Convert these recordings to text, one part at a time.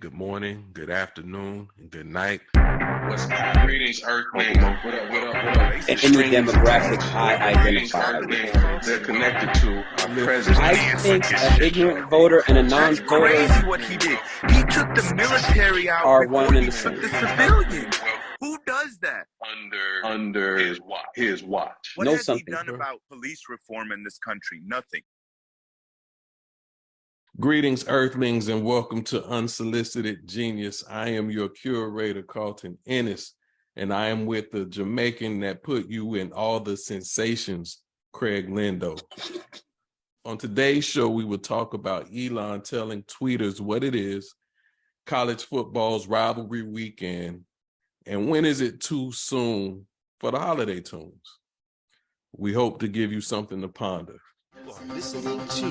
good morning, good afternoon, and good night. What's greetings, Earthlings? What up? What up? What up? Any demographic I Greetings, identify with. Earthlings. They're connected to our president. I think an ignorant voter and a non-voter Crazy what he did. He took the military out are before one and he the took same. the civilians. Who does that? Under his watch. What Know has something, he done bro. about police reform in this country? Nothing. Greetings, Earthlings, and welcome to Unsolicited Genius. I am your curator, Carlton Ennis, and I am with the Jamaican that put you in all the sensations, Craig Lindo. On today's show, we will talk about Elon telling tweeters what it is, college football's rivalry weekend, and when is it too soon for the holiday tunes? We hope to give you something to ponder. Listening to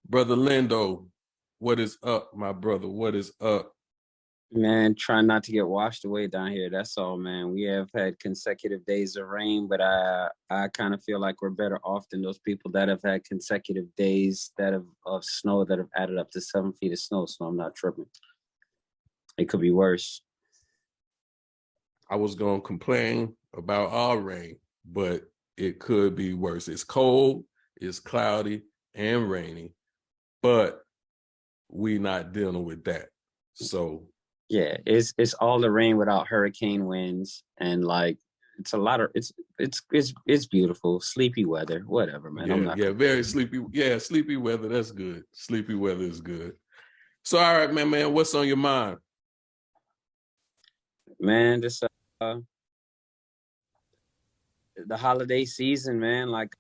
Brother Lindo, what is up, my brother? What is up? Man, trying not to get washed away down here. That's all, man. We have had consecutive days of rain, but I kind of feel like we're better off than those people that have had consecutive days of snow that have added up to 7 feet of snow. So I'm not tripping. It could be worse. I was going to complain about our rain, but it could be worse. It's cold, it's cloudy, and rainy, but we not dealing with that. So yeah, it's all the rain without hurricane winds, and like it's a lot of it's beautiful, sleepy weather, whatever, man. Very sleepy. Yeah, sleepy weather. That's good. Sleepy weather is good. So, all right, man, what's on your mind? Man, this the holiday season, man, like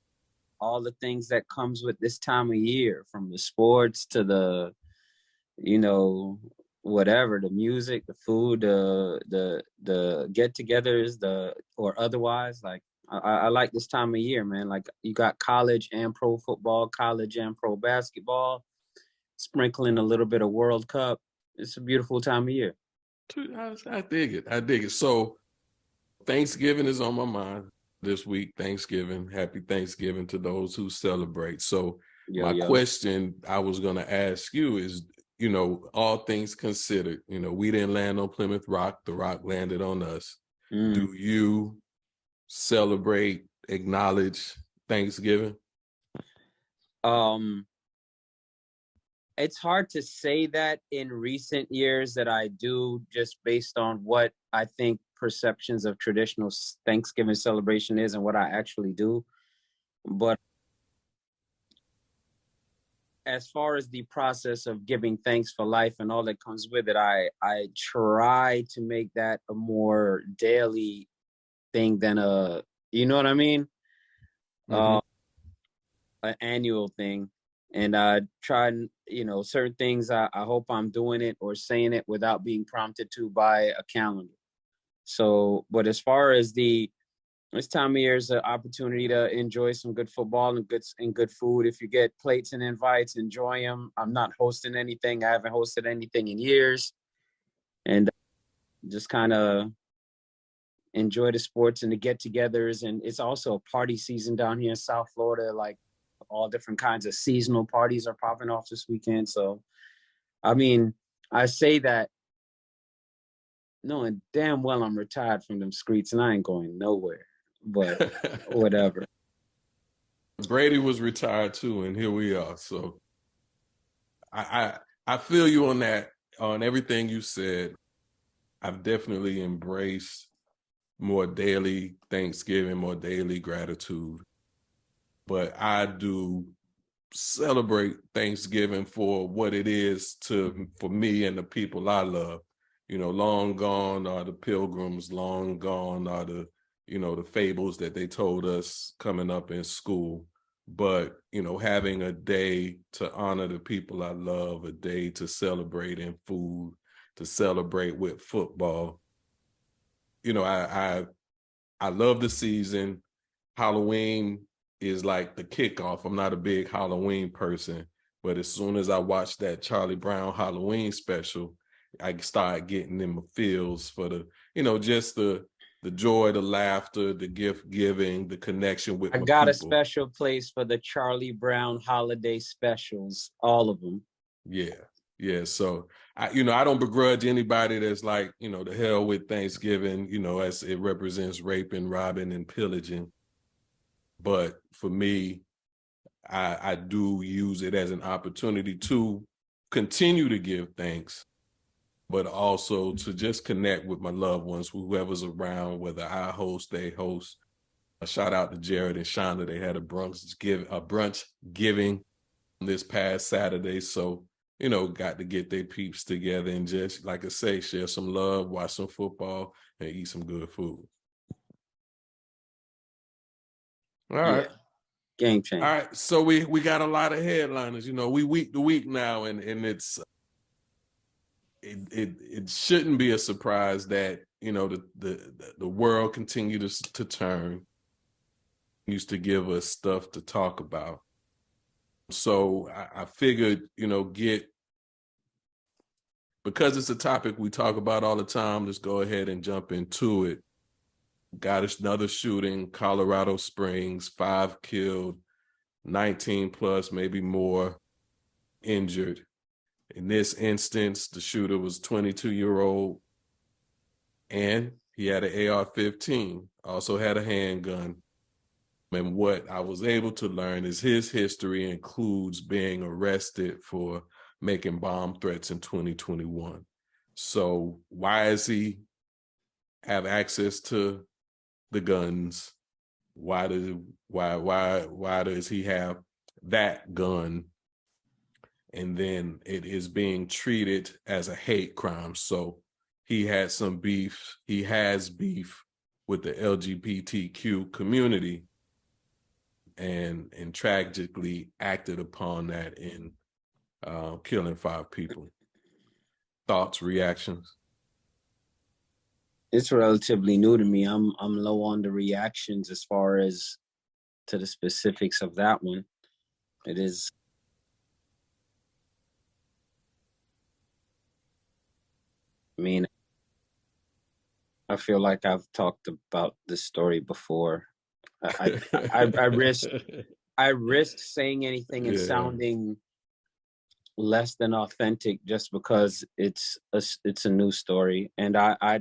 all the things that comes with this time of year, from the sports to the, whatever, the music, the food, the get-togethers, or otherwise. Like I like this time of year, man. Like you got college and pro football, college and pro basketball, sprinkling a little bit of World Cup. It's a beautiful time of year. I dig it. I dig it. So Thanksgiving is on my mind this week. Thanksgiving. Happy Thanksgiving to those who celebrate. So my question I was going to ask you is, all things considered, we didn't land on Plymouth Rock. The Rock landed on us. Do you celebrate, acknowledge Thanksgiving? It's hard to say that in recent years that I do, just based on what I think perceptions of traditional Thanksgiving celebration is and what I actually do. But as far as the process of giving thanks for life and all that comes with it, I try to make that a more daily thing than you know what I mean? An annual thing. And I try, certain things, I hope I'm doing it or saying it without being prompted to by a calendar. So, but as far as this time of year is an opportunity to enjoy some good football and good food. If you get plates and invites, enjoy them. I'm not hosting anything. I haven't hosted anything in years. And just kind of enjoy the sports and the get-togethers. And it's also a party season down here in South Florida. Like all different kinds of seasonal parties are popping off this weekend. So, I mean, I say that knowing damn well I'm retired from them streets and I ain't going nowhere, but whatever. Brady was retired too, and here we are. So I feel you on that, on everything you said. I've definitely embraced more daily Thanksgiving, more daily gratitude. But I do celebrate Thanksgiving for what it is for me and the people I love. Long gone are the pilgrims, long gone are the fables that they told us coming up in school. But, having a day to honor the people I love, a day to celebrate in food, to celebrate with football. I love the season. Halloween is like the kickoff. I'm not a big Halloween person, but as soon as I watched that Charlie Brown Halloween special, I started getting in my feels for the, just the the joy, the laughter, the gift giving, the connection with I my got a people. special place for the Charlie Brown holiday specials, all of them. Yeah. So I don't begrudge anybody that's like, the hell with Thanksgiving, as it represents raping, robbing, and pillaging. But for me, I do use it as an opportunity to continue to give thanks, but also to just connect with my loved ones, whoever's around, whether I host, they host. A shout out to Jared and Shonda. They had a brunch giving this past Saturday. So, got to get their peeps together and just, like I say, share some love, watch some football, and eat some good food. All right. Game changer. All right. So we got a lot of headliners. We week to week now, and it shouldn't be a surprise that the world continues to turn. Used to give us stuff to talk about. So I figured, because it's a topic we talk about all the time, let's go ahead and jump into it. Got another shooting, Colorado Springs, 5 killed, 19 plus, maybe more injured. In this instance, the shooter was 22-year-old, and he had an AR-15, also had a handgun. And what I was able to learn is his history includes being arrested for making bomb threats in 2021. So why does he have access to the guns? Why does he have that gun? And then it is being treated as a hate crime. So he had some beef. He has beef with the LGBTQ community, and tragically acted upon that in killing 5 people. Thoughts, reactions? It's relatively new to me. I'm low on the reactions as far as to the specifics of that one. It is. I mean, I feel like I've talked about this story before. I risk saying anything and sounding less than authentic just because it's a new story, and I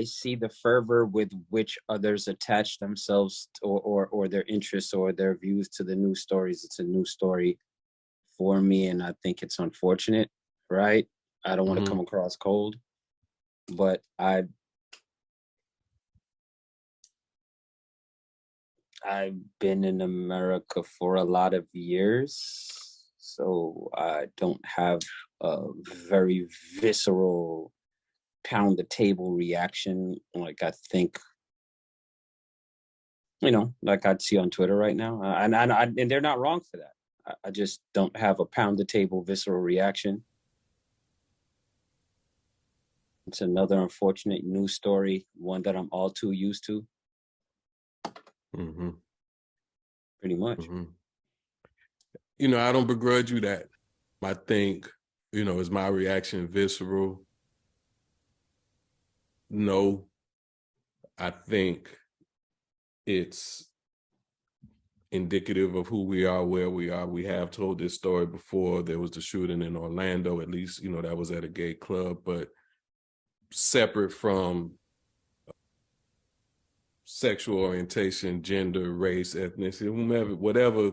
see the fervor with which others attach themselves to, or their interests or their views to the news stories. It's a new story for me, and I think it's unfortunate, right? I don't want to come across cold, but I've been in America for a lot of years, so I don't have a very visceral pound the table reaction like I think, like I'd see on Twitter right now. And they're not wrong for that. I just don't have a pound the table visceral reaction. It's another unfortunate news story, one that I'm all too used to. Pretty much. I don't begrudge you that. I think, is my reaction visceral? No. I think it's indicative of who we are, where we are. We have told this story before. There was the shooting in Orlando, at least, that was at a gay club, but separate from sexual orientation, gender, race, ethnicity, whomever, whatever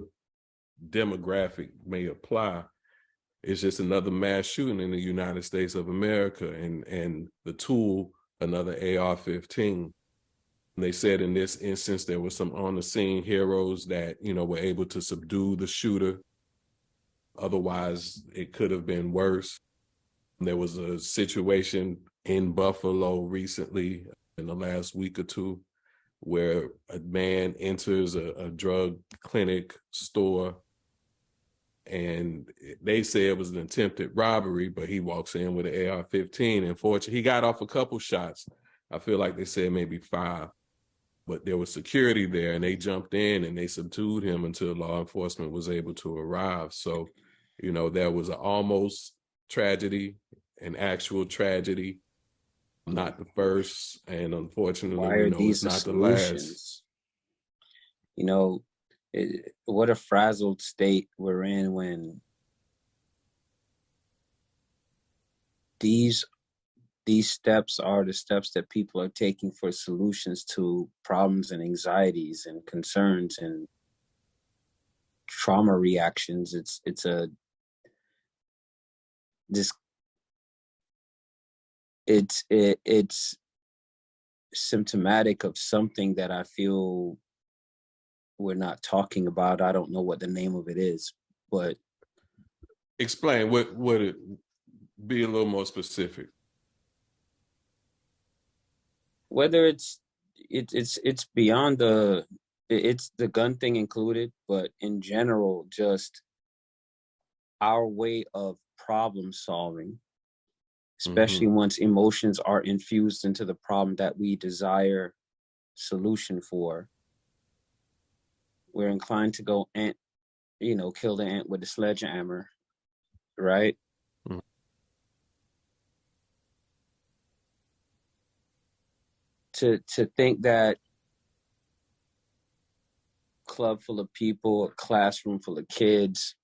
demographic may apply, it's just another mass shooting in the United States of America, and the tool, another AR-15. They said in this instance, there were some on-the-scene heroes that, were able to subdue the shooter. Otherwise, it could have been worse. There was a situation in Buffalo recently, in the last week or two, where a man enters a drug clinic store, and they say it was an attempted robbery, but he walks in with an AR-15. And fortunately, he got off a couple shots. I feel like they said maybe 5. But there was security there, and they jumped in and they subdued him until law enforcement was able to arrive. So, there was an almost tragedy, an actual tragedy. not the first, and unfortunately, Why we are know it's these the not the last. solutions? You know, what a frazzled state we're in when these steps are the steps that people are taking for solutions to problems and anxieties and concerns and trauma reactions. It's symptomatic of something that I feel we're not talking about. I don't know what the name of it is, but Explain what it be a little more specific. whether it's beyond it's the gun thing included, but in general, just our way of problem solving, especially once emotions are infused into the problem that we desire solution for. We're inclined to go kill the ant with the sledgehammer, right? Mhm. To think that club full of people, a classroom full of kids,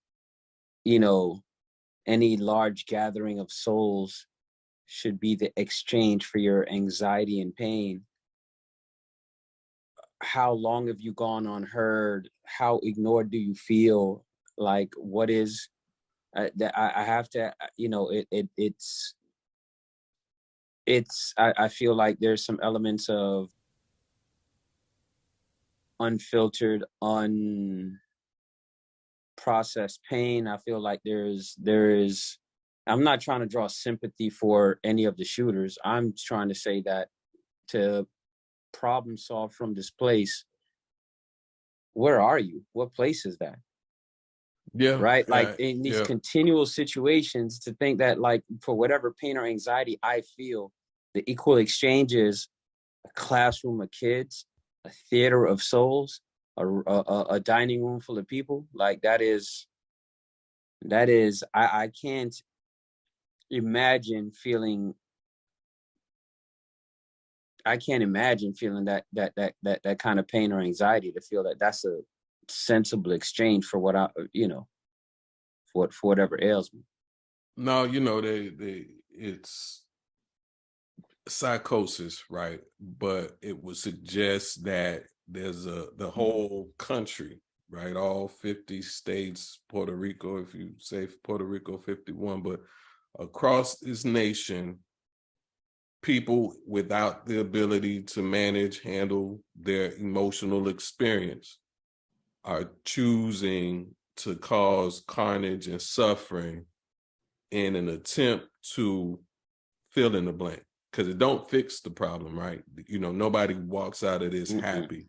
any large gathering of souls should be the exchange for your anxiety and pain. How long have you gone unheard? How ignored do you feel? Like, what is that? I have to, I feel like there's some elements of unfiltered, unprocessed pain. I feel like there is. I'm not trying to draw sympathy for any of the shooters. I'm trying to say that to problem solve from this place, where are you? What place is that? Yeah. Right? Like in these continual situations, to think that, like, for whatever pain or anxiety I feel, the equal exchange is a classroom of kids, a theater of souls, a dining room full of people. Like that is I can't imagine feeling that kind of pain or anxiety, to feel that that's a sensible exchange for what for whatever ails me. No, it's psychosis, right? But it would suggest that there's the whole country, right? All 50 states, Puerto Rico, if you say Puerto Rico 51, but across this nation, people without the ability to handle their emotional experience are choosing to cause carnage and suffering in an attempt to fill in the blank, because it don't fix the problem, right? Nobody walks out of this happy,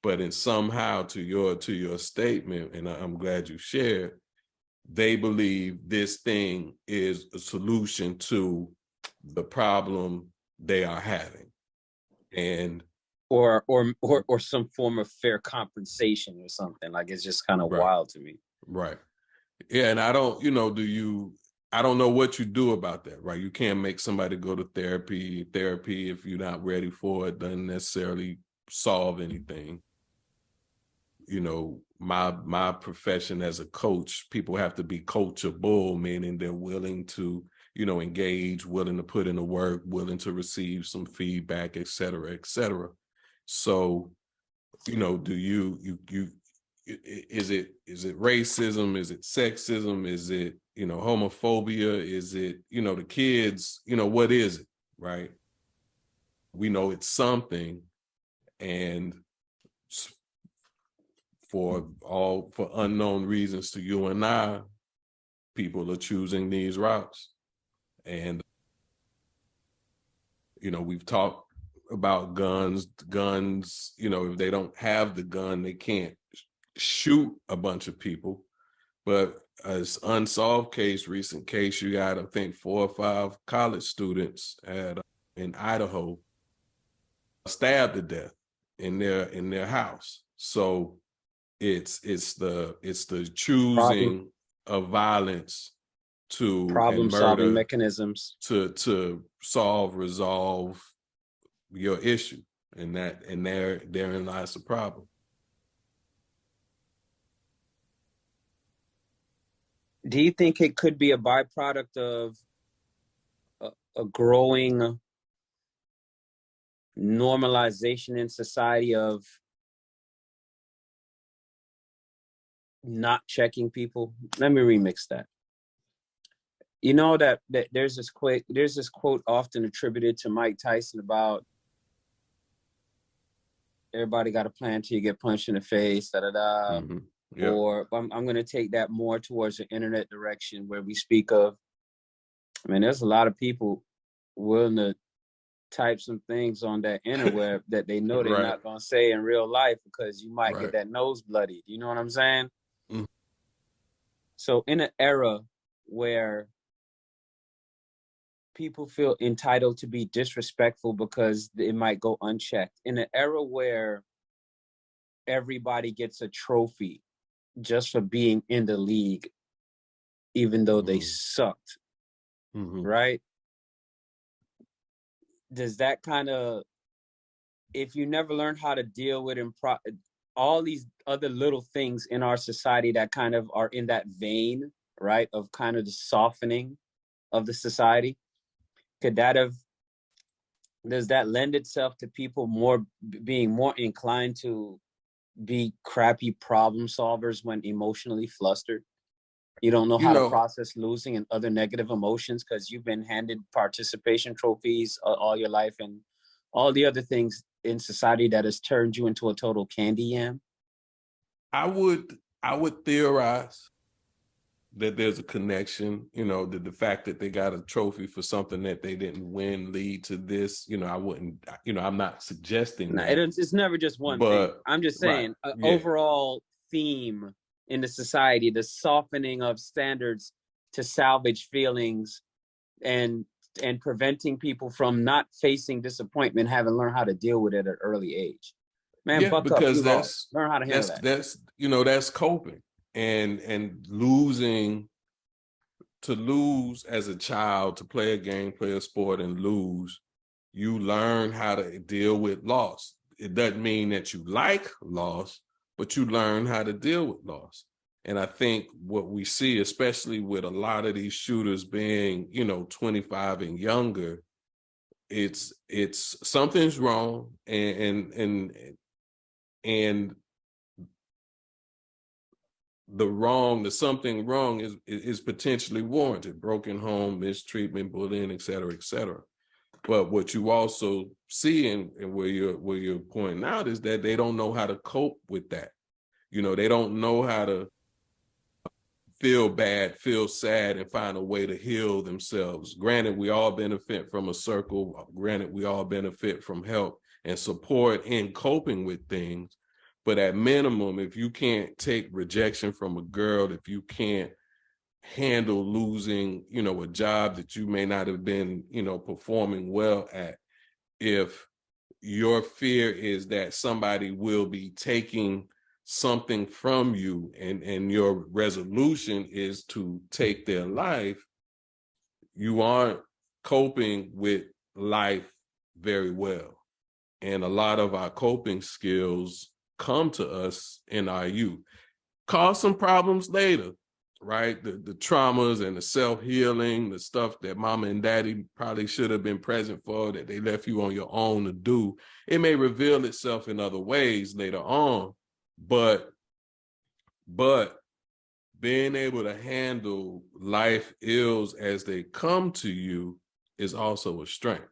but in somehow, to your statement, and I'm glad you shared, they believe this thing is a solution to the problem they are having, and or some form of fair compensation or something. Like, it's just kind of wild to me. Right. Yeah, and I don't, I don't know what you do about that, right? You can't make somebody go to therapy. Therapy, if you're not ready for it, doesn't necessarily solve anything. My profession as a coach, people have to be coachable, meaning they're willing to, engage, willing to put in the work, willing to receive some feedback, et cetera, et cetera. So, do is it racism? Is it sexism? Is it, homophobia? Is it, the kids, what is it, right? We know it's something, and for unknown reasons to you and I, people are choosing these routes. And, we've talked about guns, if they don't have the gun, they can't shoot a bunch of people. But as unsolved case, recent case, you got, I think, 4 or 5 college students in Idaho stabbed to death in their house. So it's the choosing of violence to Problem and solving murder mechanisms. to resolve your issue, and therein lies the problem. Do you think it could be a byproduct of a growing normalization in society of not checking people? Let me remix that. You know that there's this quote often attributed to Mike Tyson about everybody got a plan till you get punched in the face, da da da. Mm-hmm. Yep. Or I'm going to take that more towards the internet direction where we speak of. I mean, there's a lot of people willing to type some things on that interweb that they know they're Right. not going to say in real life because you might Right. get that nose bloodied. You know what I'm saying? Mm. So in an era where people feel entitled to be disrespectful because it might go unchecked, in an era where everybody gets a trophy just for being in the league, even though they sucked, right? Does that kind of, if you never learn how to deal with all these other little things in our society that kind of are in that vein, right, of kind of the softening of the society, does that lend itself to people being more inclined to be crappy problem solvers when emotionally flustered? You don't know how to process losing and other negative emotions because you've been handed participation trophies all your life and all the other things in society that has turned you into a total candy yam? I would theorize that there's a connection, the fact that they got a trophy for something that they didn't win lead to this. I wouldn't, I'm not suggesting that. It's never just one thing. I'm just saying an overall theme in the society, the softening of standards to salvage feelings and preventing people from not facing disappointment, having learned how to deal with it at an early age. Man, buck up, you lost. Learn how to handle that. That's coping. And losing, to lose as a child, to play a game, play a sport and lose, you learn how to deal with loss. It doesn't mean that you like loss, but you learn how to deal with loss. And I think what we see, especially with a lot of these shooters being, 25 and younger, it's something's wrong, and the something wrong is potentially warranted: broken home, mistreatment, bullying, et cetera, et cetera. But what you also see and where you're pointing out is that they don't know how to cope with that. They don't know how to feel bad, feel sad, and find a way to heal themselves. Granted, we all benefit from a circle. Granted, we all benefit from help and support in coping with things. But at minimum, if you can't take rejection from a girl, if you can't handle losing, a job that you may not have been, performing well at, if your fear is that somebody will be taking something from you and your resolution is to take their life, you aren't coping with life very well. And a lot of our coping skills come to us in our youth, cause some problems later, right? The traumas and the self-healing, the stuff that mama and daddy probably should have been present for, that they left you on your own to do. It may reveal itself in other ways later on, but being able to handle life ills as they come to you is also a strength.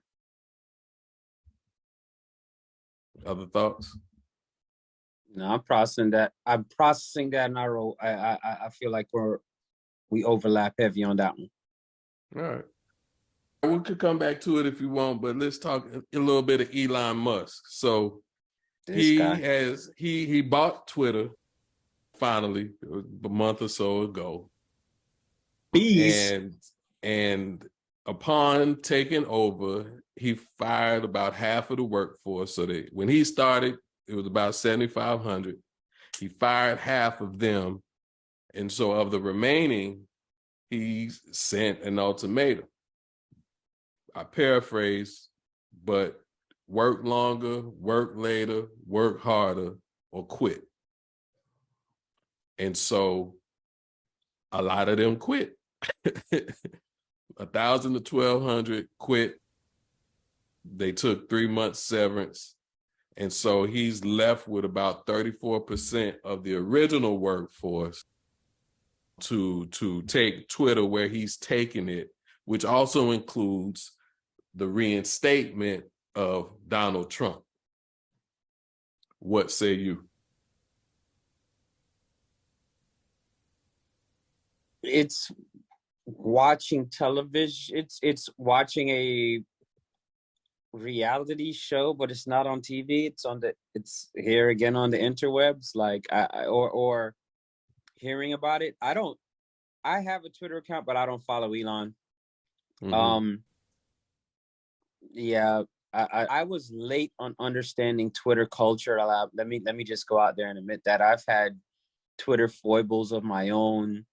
Other thoughts? No, I'm processing that, and I feel like we overlap heavy on that one. All right. We could come back to it if you want, but let's talk a little bit of Elon Musk. So he bought Twitter finally a month or so ago. And upon taking over, he fired about half of the workforce. So that when he started, it was about 7,500. He fired half of them. And so of the remaining, he sent an ultimatum. I paraphrase, but work longer, work later, work harder, or quit. And so a lot of them quit. 1,000 to 1,200 quit. They took 3 months severance. And so he's left with about 34% of the original workforce to take Twitter where he's taking it, which also includes the reinstatement of Donald Trump. What say you? It's watching television. It's watching a reality show, but it's not on TV. It's here again on the interwebs, like or hearing about it. I have a Twitter account, but I don't follow Elon. Mm-hmm. Yeah, I was late on understanding Twitter culture. Let me just go out there and admit that I've had Twitter foibles of my own,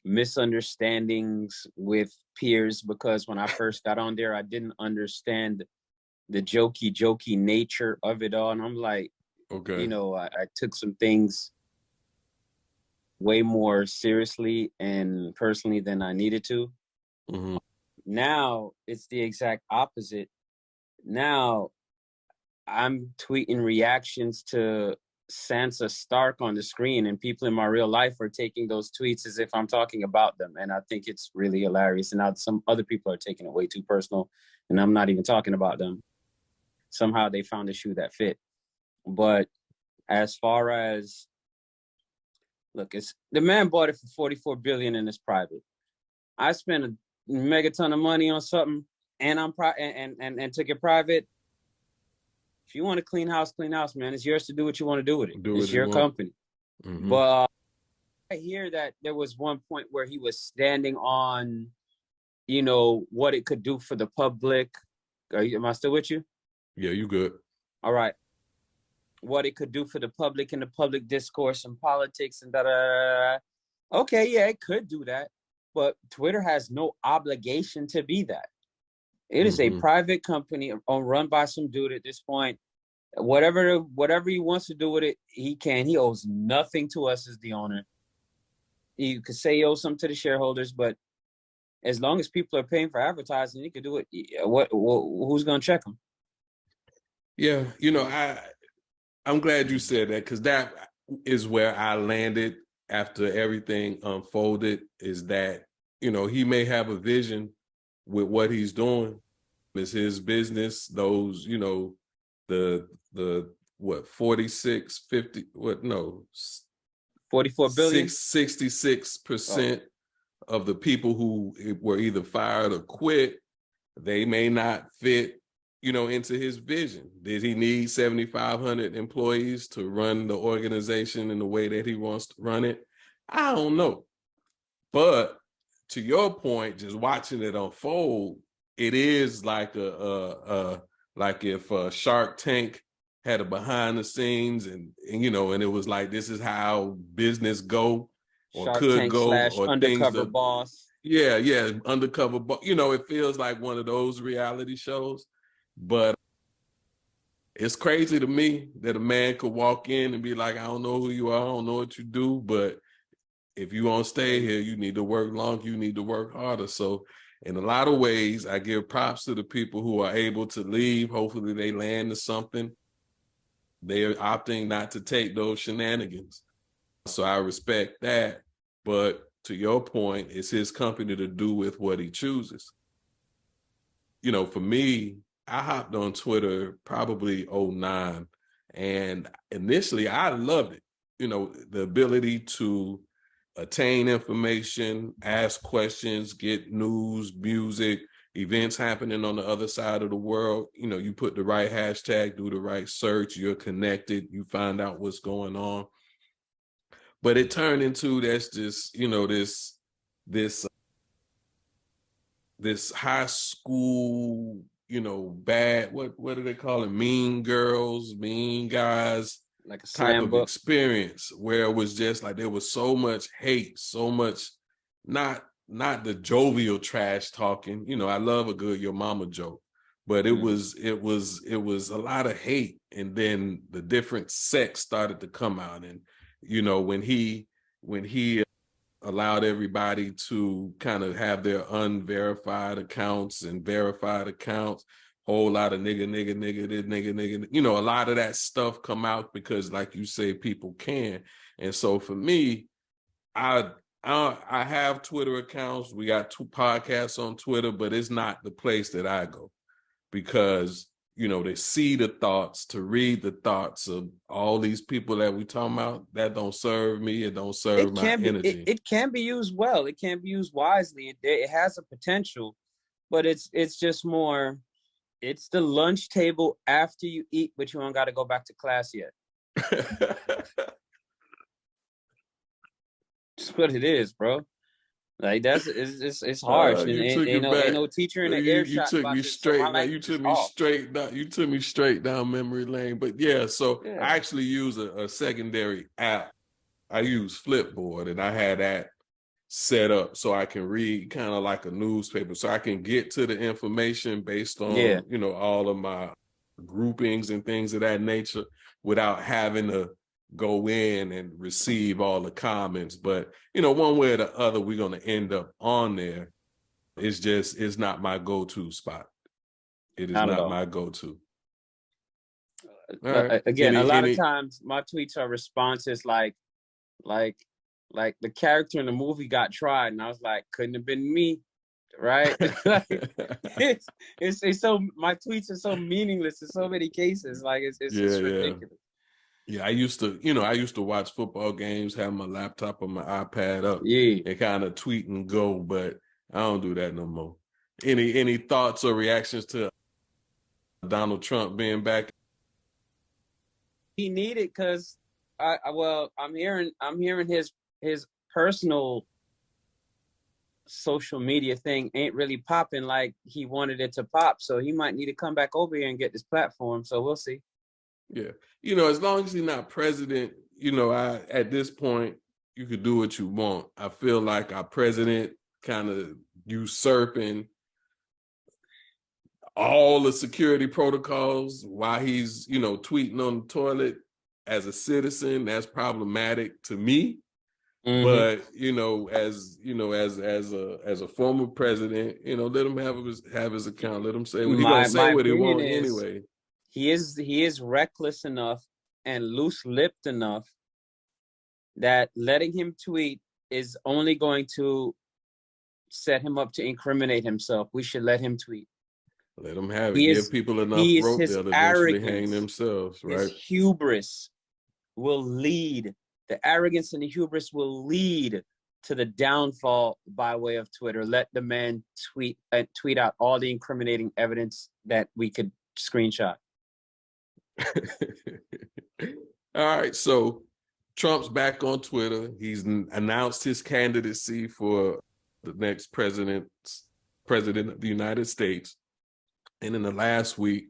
misunderstandings with peers, because when I first got on there, I didn't understand the jokey nature of it all. And I'm like, Okay. you know, I took some things way more seriously and personally than I needed to. Mm-hmm. Now it's the exact opposite. Now I'm tweeting reactions to Sansa Stark on the screen, and people in my real life are taking those tweets as if I'm talking about them. And I think it's really hilarious. And now some other people are taking it way too personal, and I'm not even talking about them. Somehow they found a shoe that fit. But as far as, look, it's the man bought it for 44 billion and it's private. I spent a megaton of money on something and and took it private. If you want to clean house, man. It's yours to do what you want to do with it. It's your company. Mm-hmm. But I hear that there was one point where he was standing on, you know, what it could do for the public. Am I still with you? Yeah, you good. All right. What it could do for the public and the public discourse and politics and da-da-da-da. Okay, yeah, it could do that. But Twitter has no obligation to be that. It is a private company run by some dude at this point. Whatever he wants to do with it, he can. He owes nothing to us as the owner. You could say he owes something to the shareholders, but as long as people are paying for advertising, he could do it. Who's going to check him? Yeah, you know, I'm glad you said that, because that is where I landed after everything unfolded, is that, you know, he may have a vision with what he's doing. It's his business. Those, you know, the what, 46, 50, what, no, 44 billion? 66% of the people who were either fired or quit, they may not fit, you know, into his vision. Did he need 7,500 employees to run the organization in the way that he wants to run it? I don't know. But to your point, just watching it unfold, it is like like if Shark Tank had a behind the scenes and you know, and it was like, this is how business go or Shark could Tank go, / or undercover things that, boss. yeah, undercover, you know, it feels like one of those reality shows. But it's crazy to me that a man could walk in and be like, I don't know who you are, I don't know what you do, but if you want to stay here, you need to work longer, you need to work harder. So in a lot of ways, I give props to the people who are able to leave. Hopefully they land to something. They are opting not to take those shenanigans. So I respect that. But to your point, it's his company to do with what he chooses. You know, for me, I hopped on Twitter probably 2009. And initially I loved it. You know, the ability to attain information, ask questions, get news, music, events happening on the other side of the world. You know, you put the right hashtag, do the right search, you're connected, you find out what's going on. But it turned into, that's just, you know, this high school, you know, bad, what do they call it? Mean girls, mean guys, like a type slam of book experience, where it was just like there was so much hate, so much, not not the jovial trash talking. You know, I love a good your mama joke, but it was a lot of hate, and then the different sects started to come out, and you know, when he allowed everybody to kind of have their unverified accounts and verified accounts, whole lot of nigga, this nigga, you know, a lot of that stuff come out because, like you say, people can. And so for me, I have Twitter accounts. We got 2 podcasts on Twitter, but it's not the place that I go because, you know, to see the thoughts, to read the thoughts of all these people that we talking about, that don't serve me. It don't serve my energy. It can be used well. It can be used wisely. It has a potential, but it's just more. It's the lunch table after you eat, but you don't got to go back to class yet. That's what it is, bro. Like it's harsh. And ain't no teacher in the earshot. You took me straight. Now you took me straight down. You took me straight down memory lane. But yeah, so yeah. I actually use a secondary app. I use Flipboard, and I had that set up so I can read kind of like a newspaper, so I can get to the information based on you know, all of my groupings and things of that nature without having to go in and receive all the comments. But you know, one way or the other, we're going to end up on there. It's not my go-to spot. It is not my go-to. Right. Again, a lot of times my tweets are responses like the character in the movie got tried, and I was like, couldn't have been me, right? it's so, my tweets are so meaningless in so many cases. Like it's ridiculous. Yeah, I used to watch football games, have my laptop or my iPad up, and kind of tweet and go, but I don't do that no more. Any thoughts or reactions to Donald Trump being back? He needed, because I'm hearing his personal social media thing ain't really popping like he wanted it to pop, so he might need to come back over here and get this platform. So we'll see. Yeah, you know, as long as he's not president, you know, at this point, you could do what you want. I feel like our president kind of usurping all the security protocols while he's, you know, tweeting on the toilet as a citizen. That's problematic to me. But you know, as a former president, you know, let him have his account. Let him say what he gonna say what he want anyway. He is reckless enough and loose-lipped enough that letting him tweet is only going to set him up to incriminate himself. We should let him tweet. Let him have it. Give people enough rope, they'll eventually hang themselves, right? His hubris will lead. The arrogance and the hubris will lead to the downfall by way of Twitter. Let the man tweet out all the incriminating evidence that we could screenshot. All right, so Trump's back on Twitter. He's announced his candidacy for the next president of the United States. And in the last week,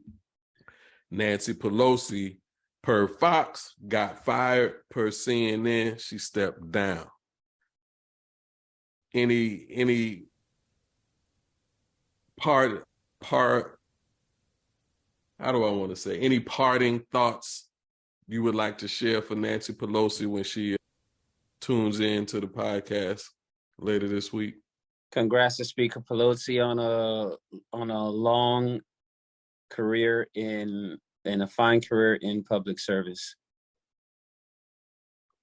Nancy Pelosi, per Fox, got fired. Per CNN, she stepped down. Any part how do I want to say, any parting thoughts you would like to share for Nancy Pelosi when she tunes in to the podcast later this week? Congrats to Speaker Pelosi on a long career in a fine career in public service.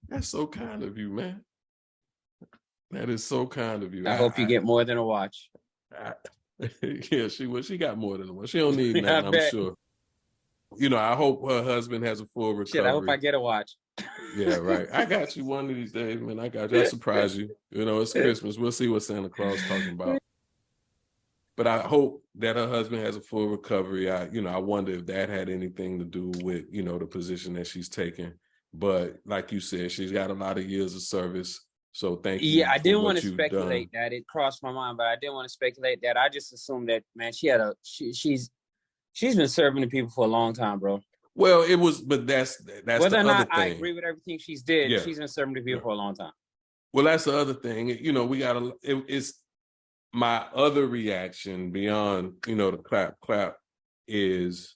That's so kind of you, man. That is so kind of you. I hope you get more than a watch. Yeah, she got more than a watch. She don't need nothing, I'm sure. You know, I hope her husband has a full recovery. Shit, I hope I get a watch. Yeah, right. I got you one of these days, man. I got you. I'll surprise you. You know, it's Christmas. We'll see what Santa Claus is talking about. But I hope that her husband has a full recovery. I wonder if that had anything to do with, you know, the position that she's taking. But like you said, she's got a lot of years of service. So thank you. Yeah, I didn't want to speculate that. It crossed my mind, but I didn't want to speculate that. I just assumed that, man, she's been serving the people for a long time, bro. Well, it was, but that's whether or not I agree with everything she's did. Yeah. She's been serving the people for a long time. Well, that's the other thing. You know, we got it's my other reaction beyond, the clap is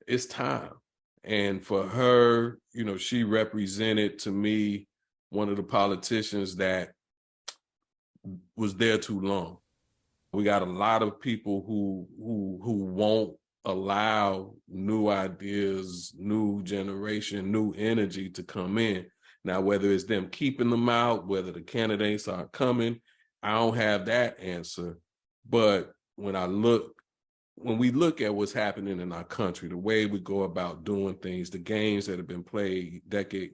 it's time. And for her, she represented to me one of the politicians that was there too long. We got a lot of people who won't allow new ideas, new generation, new energy to come in. Now, whether it's them keeping them out, whether the candidates are coming, I don't have that answer. But when we look at what's happening in our country, the way we go about doing things, the games that have been played decade,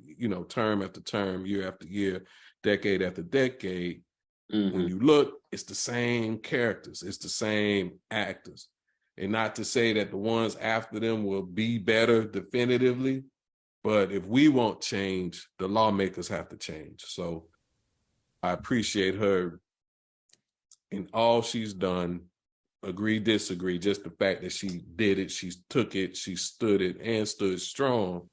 term after term, year after year, decade after decade, when you look, it's the same characters, it's the same actors. And not to say that the ones after them will be better definitively, but if we want change, the lawmakers have to change. So I appreciate her in all she's done. Agree, disagree, just the fact that she did it, she took it, she stood it, and stood strong.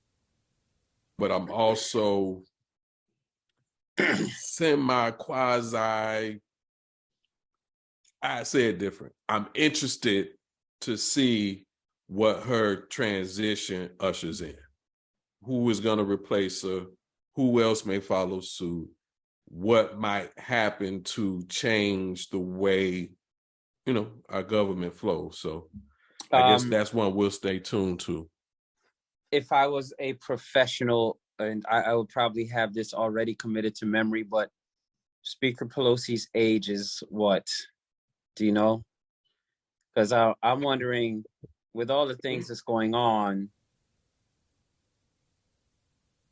But I'm also semi-quasi, I say it different. I'm interested to see what her transition ushers in. Who is going to replace her? Who else may follow suit? What might happen to change the way, our government flows? So I guess that's one we'll stay tuned to. If I was a professional, and I would probably have this already committed to memory, but Speaker Pelosi's age is what? Do you know? Because I'm wondering, with all the things that's going on,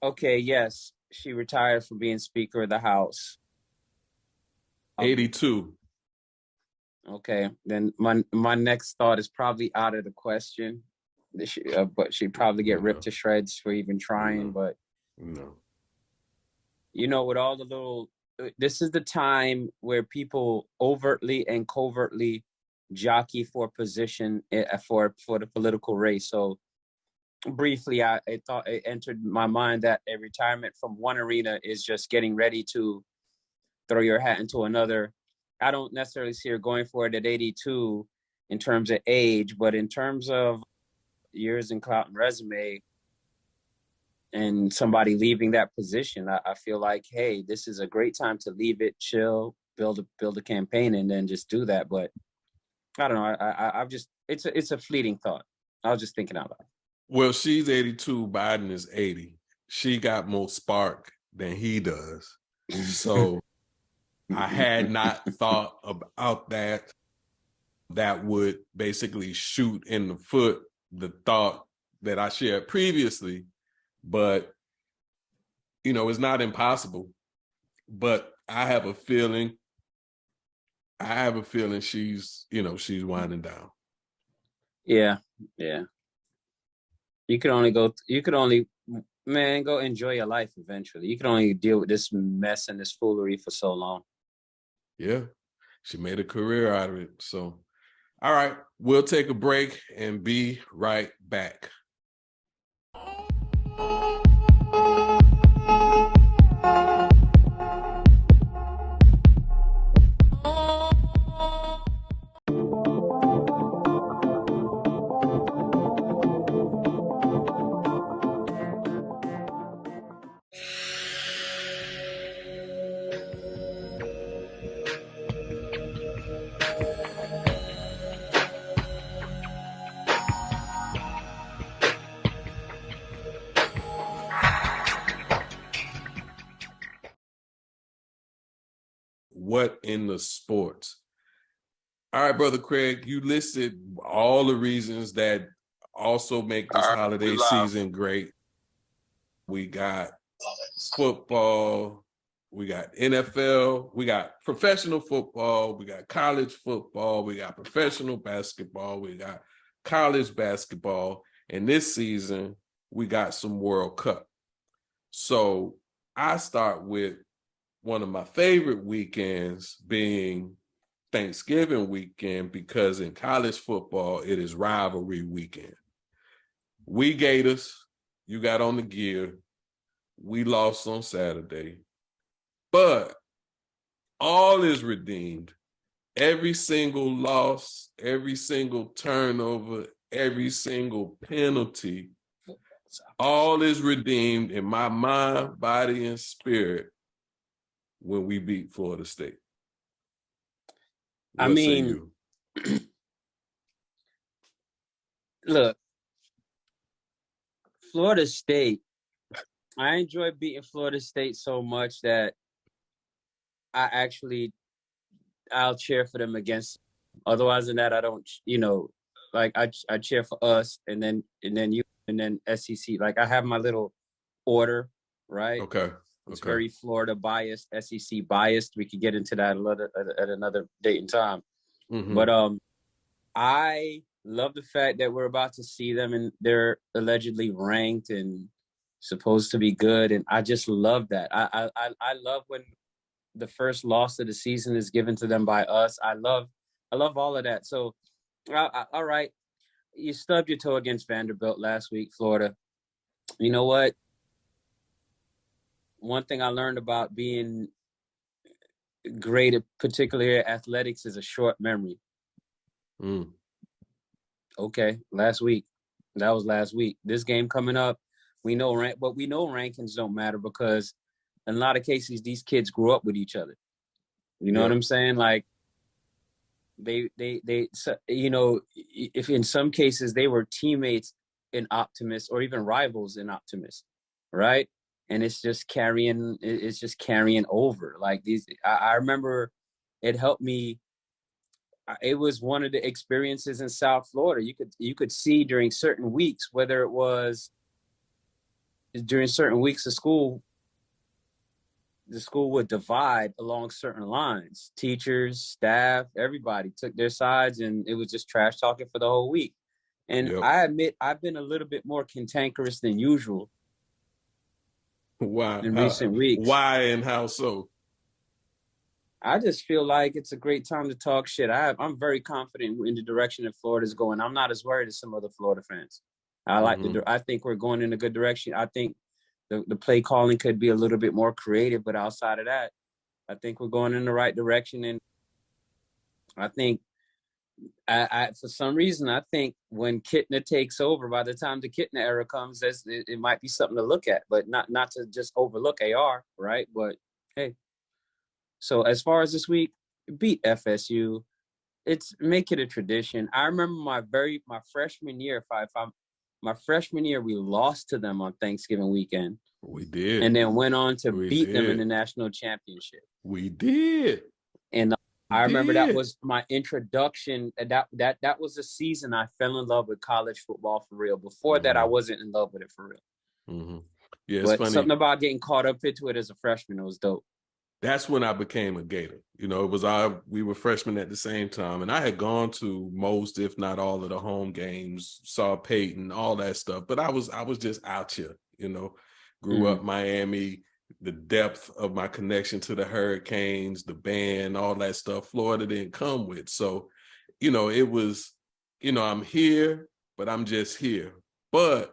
okay, yes, she retired from being Speaker of the House. 82. Okay, then my next thought is probably out of the question. But she'd probably get ripped to shreds for even trying. But no, with all the little, this is the time where people overtly and covertly jockey for position for the political race. So briefly, I thought it entered my mind that a retirement from one arena is just getting ready to throw your hat into another. I don't necessarily see her going for it at 82 in terms of age, but in terms of years in clout and resume and somebody leaving that position, I feel like, hey, this is a great time to leave it, chill, build a campaign, and then just do that. But I don't know. I've just, it's a fleeting thought. I was just thinking out loud. Well, she's 82, Biden is 80. She got more spark than he does. So I had not thought about that. That would basically shoot in the foot the thought that I shared previously. But, it's not impossible. But I have a feeling she's, she's winding down. Yeah. You could only go enjoy your life eventually. You can only deal with this mess and this foolery for so long. Yeah, she made a career out of it. So, all right, we'll take a break and be right back. What in the sports? All right, Brother Craig, you listed all the reasons that also make this holiday season great. We got football, we got NFL, we got professional football, we got college football, we got professional basketball, we got college basketball, and this season we got some World Cup. So I start with one of my favorite weekends being Thanksgiving weekend, because in college football, it is Rivalry Weekend. We Gators, you got on the gear. We lost on Saturday. But all is redeemed every single loss, every single turnover, every single penalty, all is redeemed in my mind, body, and spirit when we beat Florida State. I What say mean, you? look, Florida State, I enjoy beating Florida State so much that I'll cheer for them against. Otherwise than that, I don't, like I cheer for us and then you and then SEC. Like I have my little order, right? Okay. It's Okay. very Florida biased, SEC biased. We could get into that at another date and time. Mhm. But I love the fact that we're about to see them and they're allegedly ranked and supposed to be good. And I just love that. I love when the first loss of the season is given to them by us. I love all of that. So, all right, you stubbed your toe against Vanderbilt last week, Florida. You know what? One thing I learned about being great, particularly at athletics, is a short memory. Mm. Okay, last week. That was last week. This game coming up, we know rankings don't matter because in a lot of cases, these kids grew up with each other. You know what I'm saying? Like they, if in some cases they were teammates in Optimus or even rivals in Optimus, right? And it's just carrying over. Like I remember it helped me. It was one of the experiences in South Florida. You could see during certain weeks, whether it was during certain weeks of school, the school would divide along certain lines. Teachers, staff, everybody took their sides, and it was just trash talking for the whole week. And I admit I've been a little bit more cantankerous than usual. Why? In recent weeks. Why and how so? I just feel like it's a great time to talk shit. I'm very confident in the direction that Florida's going. I'm not as worried as some other Florida fans. I think we're going in a good direction. I think the play calling could be a little bit more creative, but outside of that, I think we're going in the right direction. And I think for some reason, I think when Kitna takes over, by the time the Kitna era comes, it might be something to look at, but not to just overlook AR, right? But hey, so as far as this week, beat FSU. Make it a tradition. I remember my freshman year, my freshman year, we lost to them on Thanksgiving weekend. We did. And then went on to beat them in the national championship. We did. And I remember that was my introduction. That was the season I fell in love with college football for real. Before that, I wasn't in love with it for real. Mm-hmm. Yeah, it's funny. Something about getting caught up into it as a freshman, it was dope. That's when I became a Gator. You know, we were freshmen at the same time, and I had gone to most, if not all, of the home games, saw Peyton, all that stuff. But I was just out here, you know, grew up Miami, the depth of my connection to the Hurricanes, the band, all that stuff, Florida didn't come with. So, you know, it was, you know, I'm here, but I'm just here. But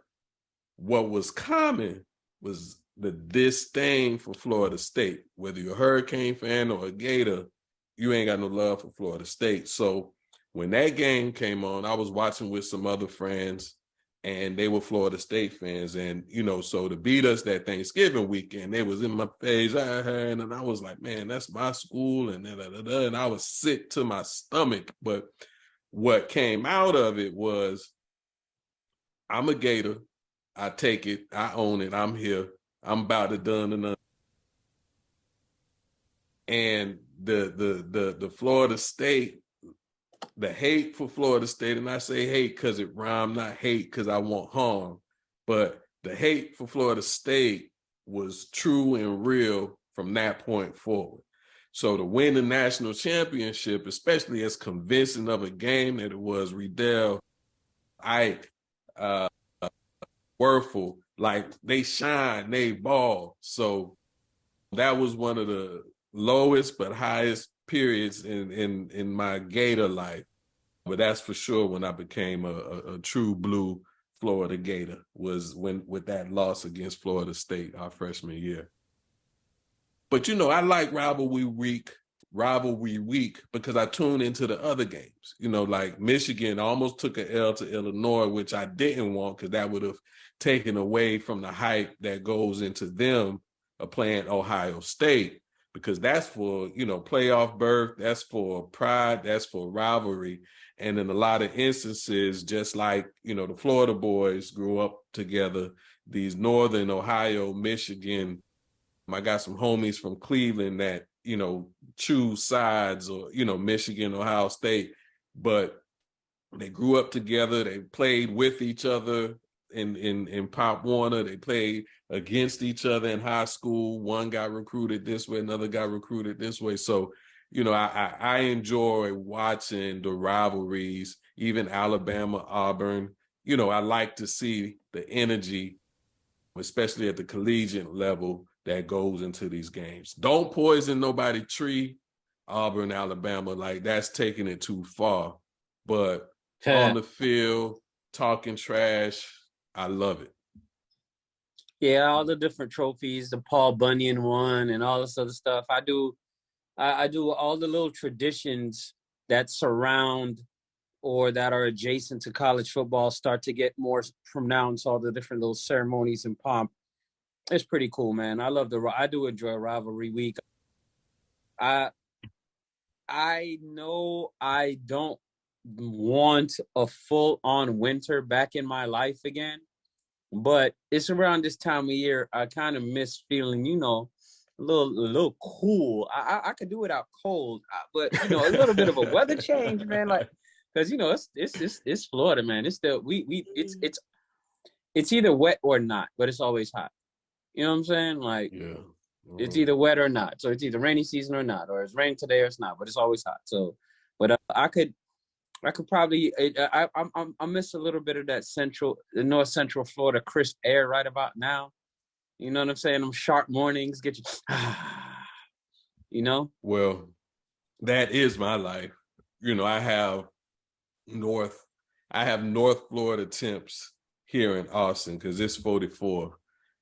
what was common was the disdain for Florida State. Whether you're a Hurricane fan or a Gator, you ain't got no love for Florida State. So when that game came on, I was watching with some other friends, and they were Florida State fans. And, you know, so to beat us that Thanksgiving weekend, they was in my face, and I was like, man, that's my school, and and I was sick to my stomach. But what came out of it was, I'm a Gator. I take it. I own it. I'm here. I'm about to done. And the Florida State, the hate for Florida State, and I say hate because it rhymed, not hate because I want harm, but the hate for Florida State was true and real from that point forward. So to win the national championship, especially as convincing of a game that it was, Riddell, Ike, Werfel, like they shine, they ball. So that was one of the lowest but highest periods in my Gator life. But that's for sure when I became a true blue Florida Gator, was with that loss against Florida State our freshman year. But, you know, I like Rivalry Week rivalry week because I tuned into the other games. You know, like Michigan almost took an L to Illinois, which I didn't want because that would have taken away from the hype that goes into them playing Ohio State, because that's for, you know, playoff berth, that's for pride, that's for rivalry. And in a lot of instances, just like, you know, the Florida boys grew up together, these Northern Ohio, Michigan, I got some homies from Cleveland that, you know, choose sides, or, you know, Michigan, Ohio State, but they grew up together. They played with each other in Pop Warner. They played against each other in high school. One got recruited this way, another got recruited this way. So, you know, I enjoy watching the rivalries, even Alabama, Auburn. You know, I like to see the energy, especially at the collegiate level, that goes into these games. Don't poison nobody tree, Auburn, Alabama. Like, that's taking it too far. But on the field, talking trash, I love it. Yeah, all the different trophies, the Paul Bunyan one and all this other stuff. I do all the little traditions that surround or that are adjacent to college football start to get more pronounced, all the different little ceremonies and pomp. It's pretty cool, man. I do enjoy Rivalry Week. I know I don't want a full-on winter back in my life again, but it's around this time of year I kind of miss feeling, you know, a little cool. I could do without cold, but you know, a little bit of a weather change, man. Like, because you know, it's Florida, man. It's it's either wet or not, but it's always hot. You know what I'm saying? Like, Yeah. it's either wet or not. So it's either rainy season or not, or it's raining today or it's not. But it's always hot. So, but I could probably I miss a little bit of that the North Central Florida crisp air right about now. You know what I'm saying? Them sharp mornings get you, you know. Well, that is my life. You know, I have North Florida temps here in Austin because it's 44,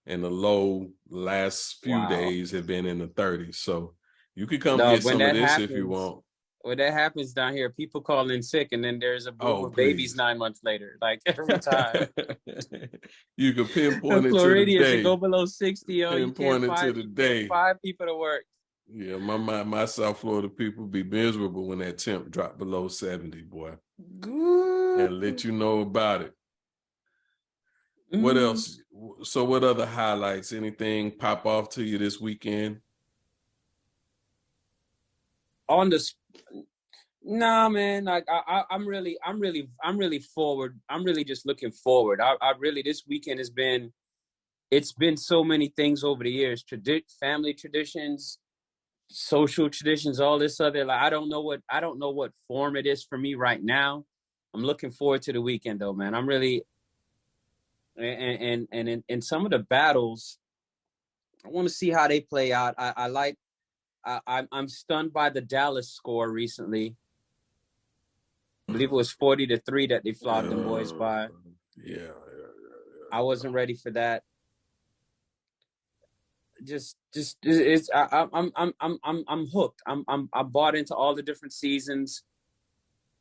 and the low last few Wow. days have been in the 30s. So you could come No, get when some of that this happens, if you want. when that happens down here, people call in sick, and then there's a boom Oh, of babies please. 9 months later. Like, every time. You could pinpoint it to the Floridians, it day. go below 60. You can't Pinpoint it to find the day. 5 people to work. Yeah, my South Florida people be miserable when that temp drop below 70, boy. And let you know about it. What else? So what other highlights? Anything pop off to you this weekend? Nah, man. Like, I'm really forward. I'm really just looking forward. I really, this weekend it's been so many things over the years. Family traditions, social traditions, all this other. Like, I don't know what form it is for me right now. I'm looking forward to the weekend though, man. I'm really, and in some of the battles, I want to see how they play out. I'm stunned by the Dallas score recently. I believe it was 40-3 that they flogged them boys by. Yeah. I wasn't ready for that. I'm hooked. I'm bought into all the different seasons.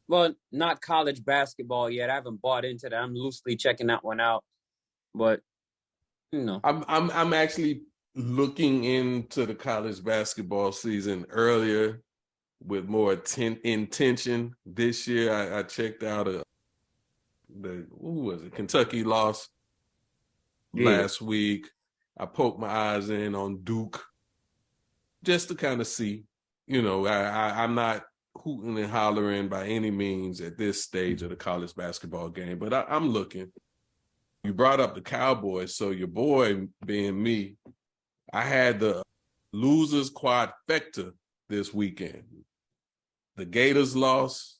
Well, not college basketball yet. I haven't bought into that. I'm loosely checking that one out. But, you know, I'm actually looking into the college basketball season earlier with more intention. This year, I checked out Kentucky lost last week. I poked my eyes in on Duke just to kind of see. You know, I'm not hooting and hollering by any means at this stage of the college basketball game, but I'm looking. You brought up the Cowboys, so your boy being me, I had the losers quadfecta this weekend. The Gators lost,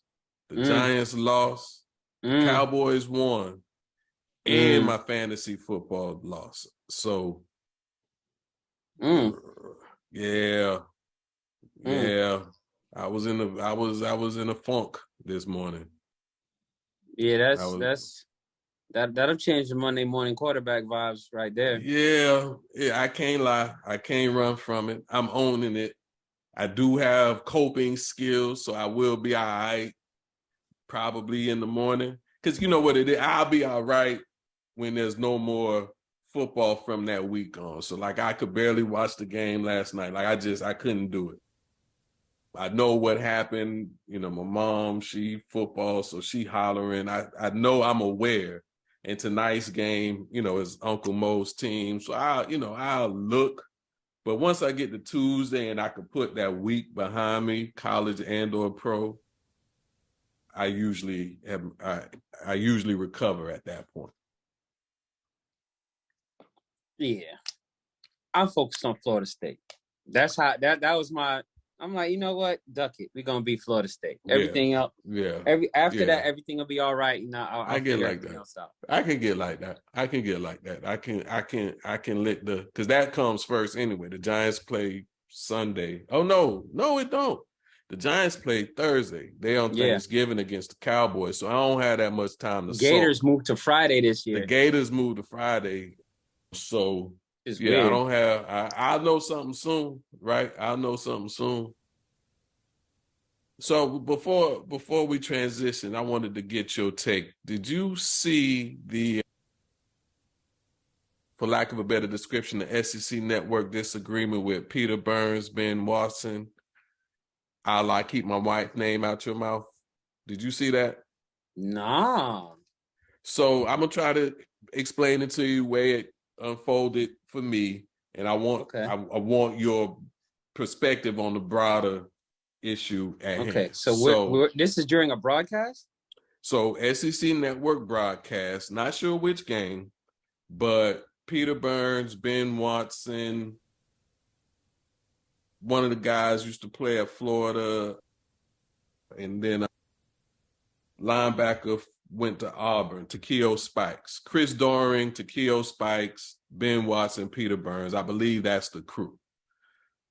the Giants lost, the Cowboys won, and my fantasy football lost. So, yeah, I was in a funk this morning. Yeah, that'll change the Monday morning quarterback vibes right there. Yeah, I can't lie. I can't run from it. I'm owning it. I do have coping skills, so I will be all right probably in the morning. Because you know what it is, I'll be all right when there's no more football from that week on. So like I could barely watch the game last night. Like I couldn't do it. I know what happened. You know, my mom, she football, so she hollering. I know I'm aware. And tonight's game, you know, is Uncle Mo's team. So I'll look. But once I get to Tuesday and I can put that week behind me, college and or pro, I usually recover at that point. Yeah. I'm focused on Florida State. That's how that was my. I'm like, you know what? Duck it. We're gonna beat Florida State. Everything else. Yeah. After that, everything will be all right. You know, I'll get figure like everything that. else out. I can get like that. I can let because that comes first anyway. The Giants play Sunday. Oh no, it don't. The Giants play Thursday. They on Thanksgiving against the Cowboys, so I don't have that much time to. Gators moved to Friday this year. The Gators moved to Friday, so. It's weird. I don't have. I'll know something soon, right? I'll know something soon. So before we transition, I wanted to get your take. Did you see the, for lack of a better description, the SEC network disagreement with Peter Burns, Ben Watson? I keep my wife's name out your mouth. Did you see that? Nah. So I'm gonna try to explain it to you where it unfolded for me, and I want I want your perspective on the broader issue at hand. Okay, so this is during a broadcast? So SEC network broadcast, not sure which game, but Peter Burns, Ben Watson, one of the guys used to play at Florida, and then linebacker went to Auburn, Takeo Spikes, Chris Doering, Takeo Spikes, Ben Watson, Peter Burns. I believe that's the crew.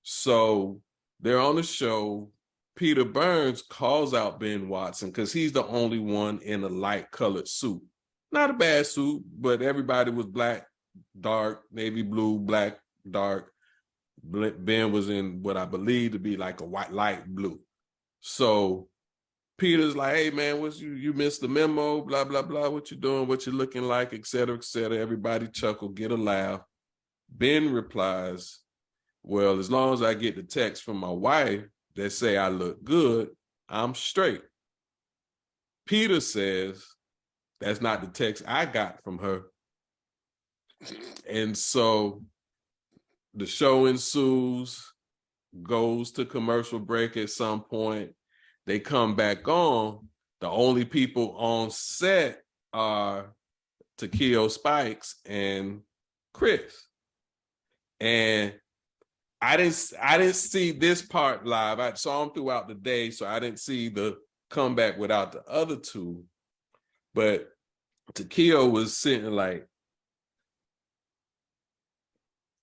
So they're on the show. Peter Burns calls out Ben Watson because he's the only one in a light colored suit. Not a bad suit, but everybody was black, dark, navy blue, black, dark. Ben was in what I believe to be like a white, light blue. So Peter's like, hey man, you missed the memo, blah, blah, blah, what you doing, what you looking like, et cetera, et cetera. Everybody chuckle, get a laugh. Ben replies, well, as long as I get the text from my wife that say I look good, I'm straight. Peter says, that's not the text I got from her. And so the show ensues, goes to commercial break at some point. They come back on. The only people on set are Takeo Spikes and Chris. And I didn't see this part live. I saw them throughout the day, so I didn't see the comeback without the other two. But Takeo was sitting like,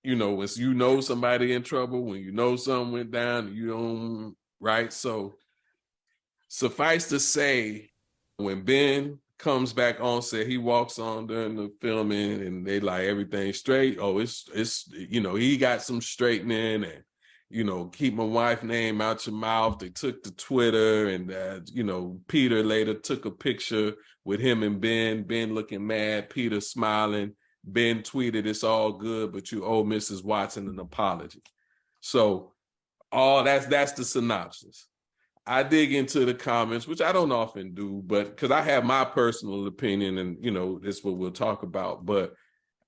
you know, when you know somebody in trouble, when you know something went down, you don't, right? So suffice to say, when Ben comes back on set, he walks on during the filming and they like everything straight. Oh, it's you know, he got some straightening and, you know, keep my wife's name out your mouth. They took to Twitter and, you know, Peter later took a picture with him and Ben looking mad, Peter smiling. Ben tweeted, it's all good, but you owe Mrs. Watson an apology. So all that's the synopsis. I dig into the comments, which I don't often do, but because I have my personal opinion and, you know, that's what we'll talk about. But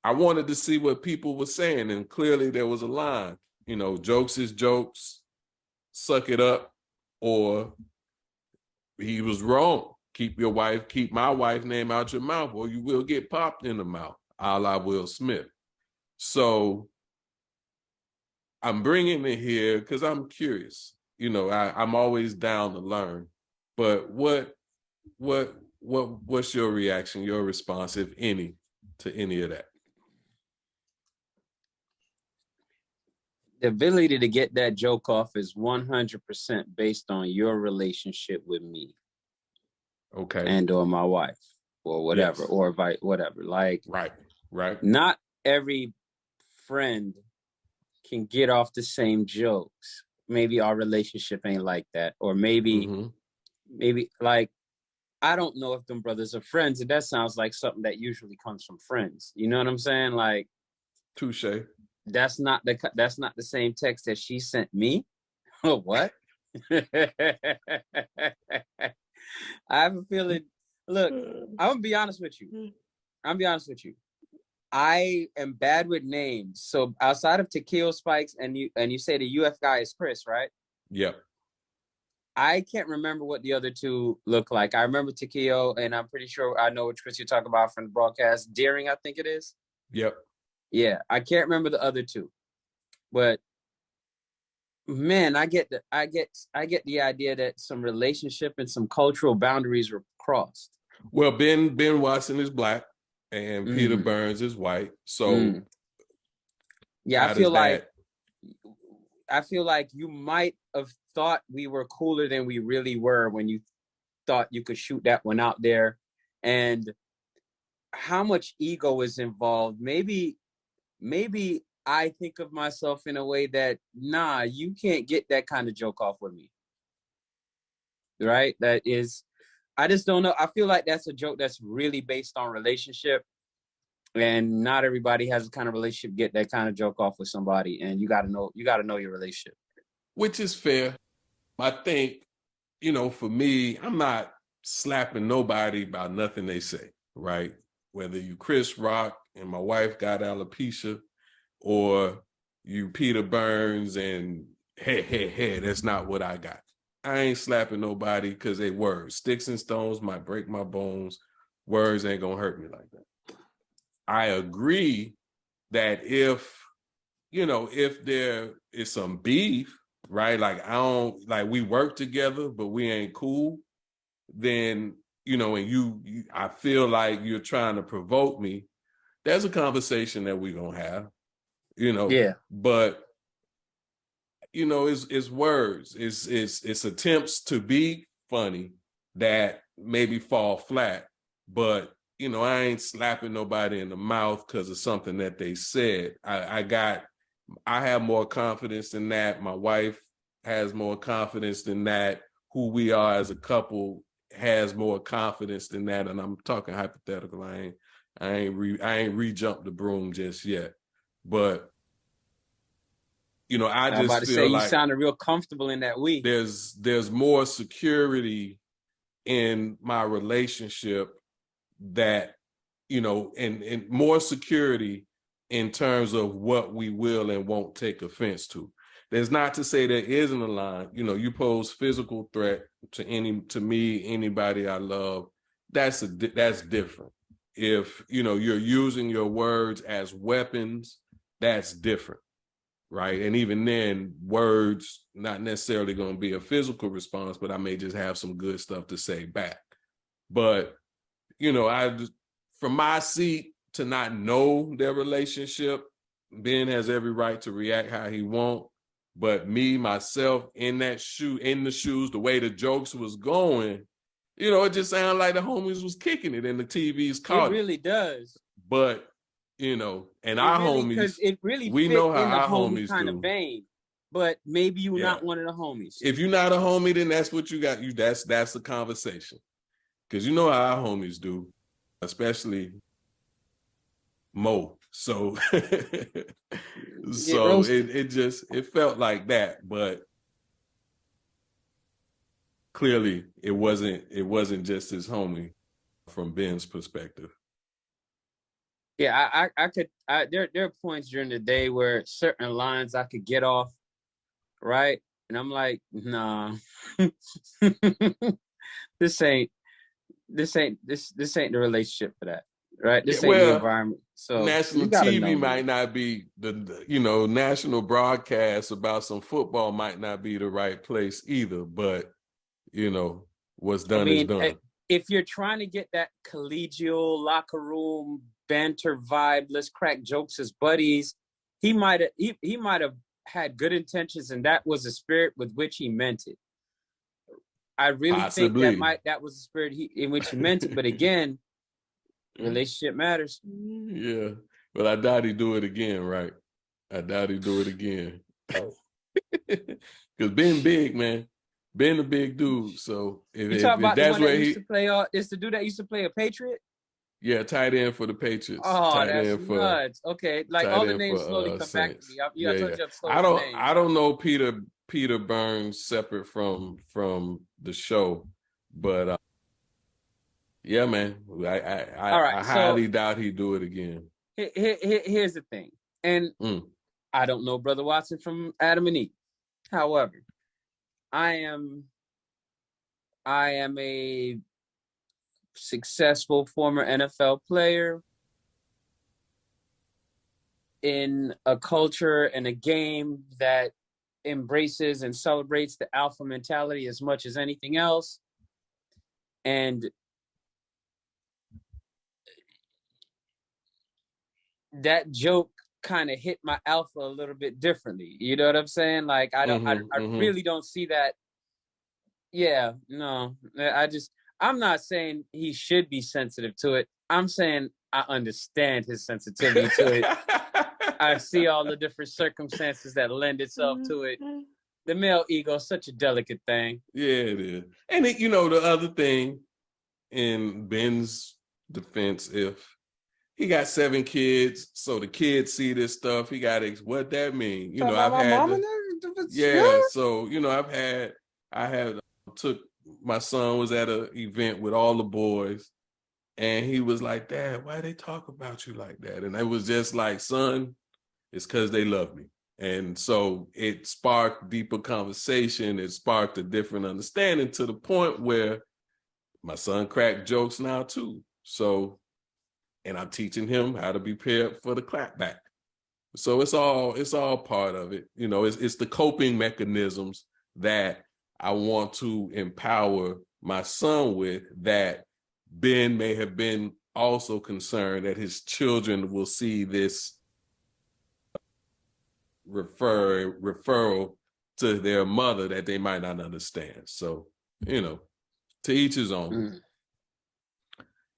I wanted to see what people were saying. And clearly there was a line, you know, jokes is jokes, suck it up, or he was wrong. Keep my wife's name out your mouth, or you will get popped in the mouth, a la Will Smith. So I'm bringing it here because I'm curious. You know, I'm always down to learn. But what's your reaction, your response, if any, to any of that? The ability to get that joke off is 100% based on your relationship with me. Okay. And or my wife or whatever, yes. Or whatever. Like, right. Not every friend can get off the same jokes. maybe our relationship ain't like that, or maybe like I don't know if them brothers are friends, and that sounds like something that usually comes from friends. You know what I'm saying? Like, Touche. that's not the same text that she sent me. Oh, what? I have a feeling. Look, I'm gonna be honest with you. I am bad with names. So outside of Tequila Spikes, and you say the UF guy is Chris, right? Yep. I can't remember what the other two look like. I remember Tequila, and I'm pretty sure I know which Chris you're talking about from the broadcast. Deering, I think it is. Yep. Yeah, I can't remember the other two, but man, I get the idea that some relationship and some cultural boundaries were crossed. Well, Ben Watson is black and Peter Burns is white. So yeah, I feel like you might have thought we were cooler than we really were when you thought you could shoot that one out there. And how much ego is involved? Maybe I think of myself in a way that, nah, you can't get that kind of joke off with me. Right? That is, I just don't know. I feel like that's a joke that's really based on relationship. And not everybody has the kind of relationship get that kind of joke off with somebody. And you gotta know your relationship. Which is fair. I think, for me, I'm not slapping nobody about nothing they say, right? Whether you Chris Rock and my wife got alopecia, or you Peter Burns and hey, that's not what I got. I ain't slapping nobody because they words. Sticks and stones might break my bones. Words ain't gonna hurt me like that. I agree that if there is some beef, right? Like we work together, but we ain't cool, then, and I feel like you're trying to provoke me. There's a conversation that we're gonna have, Yeah. but it's words, it's attempts to be funny that maybe fall flat, but I ain't slapping nobody in the mouth because of something that they said. I have more confidence in that. My wife has more confidence than that. Who we are as a couple has more confidence than that. And I'm talking hypothetical. I ain't re-jumped the broom just yet. But I just about to feel say, like you sounded real comfortable in that we. There's more security in my relationship that, and more security in terms of what we will and won't take offense to. There's not to say there isn't a line. You pose physical threat to me, anybody I love. That's different. If you're using your words as weapons, that's different, right? And even then, words not necessarily going to be a physical response, but I may just have some good stuff to say back. But from my seat, to not know their relationship, Ben has every right to react how he want. But me, myself, in the shoes, the way the jokes was going, it just sounded like the homies was kicking it and the TV's caught it. It really does. But, and our homies, because it really we fit know how in the our homie homies kind do. of vein. But maybe you're not one of the homies. If you're not a homie, then that's what you got. That's the conversation. Because you know how our homies do, especially Mo. So it felt like that, but clearly it wasn't just his homie from Ben's perspective. Yeah, there are points during the day where certain lines I could get off, right? And I'm like, nah. this ain't the relationship for that. Right? This ain't the environment. So national TV might not be the national broadcast about some football might not be the right place either, but what's done is done. If you're trying to get that collegial locker room banter vibe, let's crack jokes as buddies, he might have had good intentions, and that was the spirit with which he meant it. I really Possibly. think that was the spirit in which he meant it. But again, relationship matters. Yeah. But I doubt he'd do it again, right? I doubt he'd do it again. Because Ben big, man. Ben a big dude. So You talking if about the that's one that where used he, to play? Is the dude that used to play a Patriot? yeah, tight end for the Patriots, Oh, tight that's end for nuts. Okay, like tight all the end names slowly for come back to me. Saints. I Yeah, told yeah. you I'm slow with the names. I don't know Peter Burns separate from the show, but yeah, man, All right, I so highly doubt he do it again. here's the thing, and Mm. I don't know Brother Watson from Adam and Eve. However, I am a successful former NFL player in a culture and a game that embraces and celebrates the alpha mentality as much as anything else. And that joke kind of hit my alpha a little bit differently. You know what I'm saying? Like I really don't see that. Yeah, no. I'm not saying he should be sensitive to it. I'm saying I understand his sensitivity to it. I see all the different circumstances that lend itself to it. The male ego is such a delicate thing. Yeah, it is. And you know, the other thing in Ben's defense, if he got 7 kids, so the kids see this stuff, he got what that mean. You know, Talking about I've my had mama. yeah, so you know, I had took my son was at an event with all the boys, and he was like, "Dad, why they talk about you like that?" And I was just like, "Son, it's because they love me." And so it sparked deeper conversation. It sparked a different understanding to the point where my son cracked jokes now too. So, and I'm teaching him how to be prepared for the clapback. So it's all part of it. You know, it's the coping mechanisms that I want to empower my son with, that Ben may have been also concerned that his children will see this referral to their mother that they might not understand. So, you know, to each his own. Mm.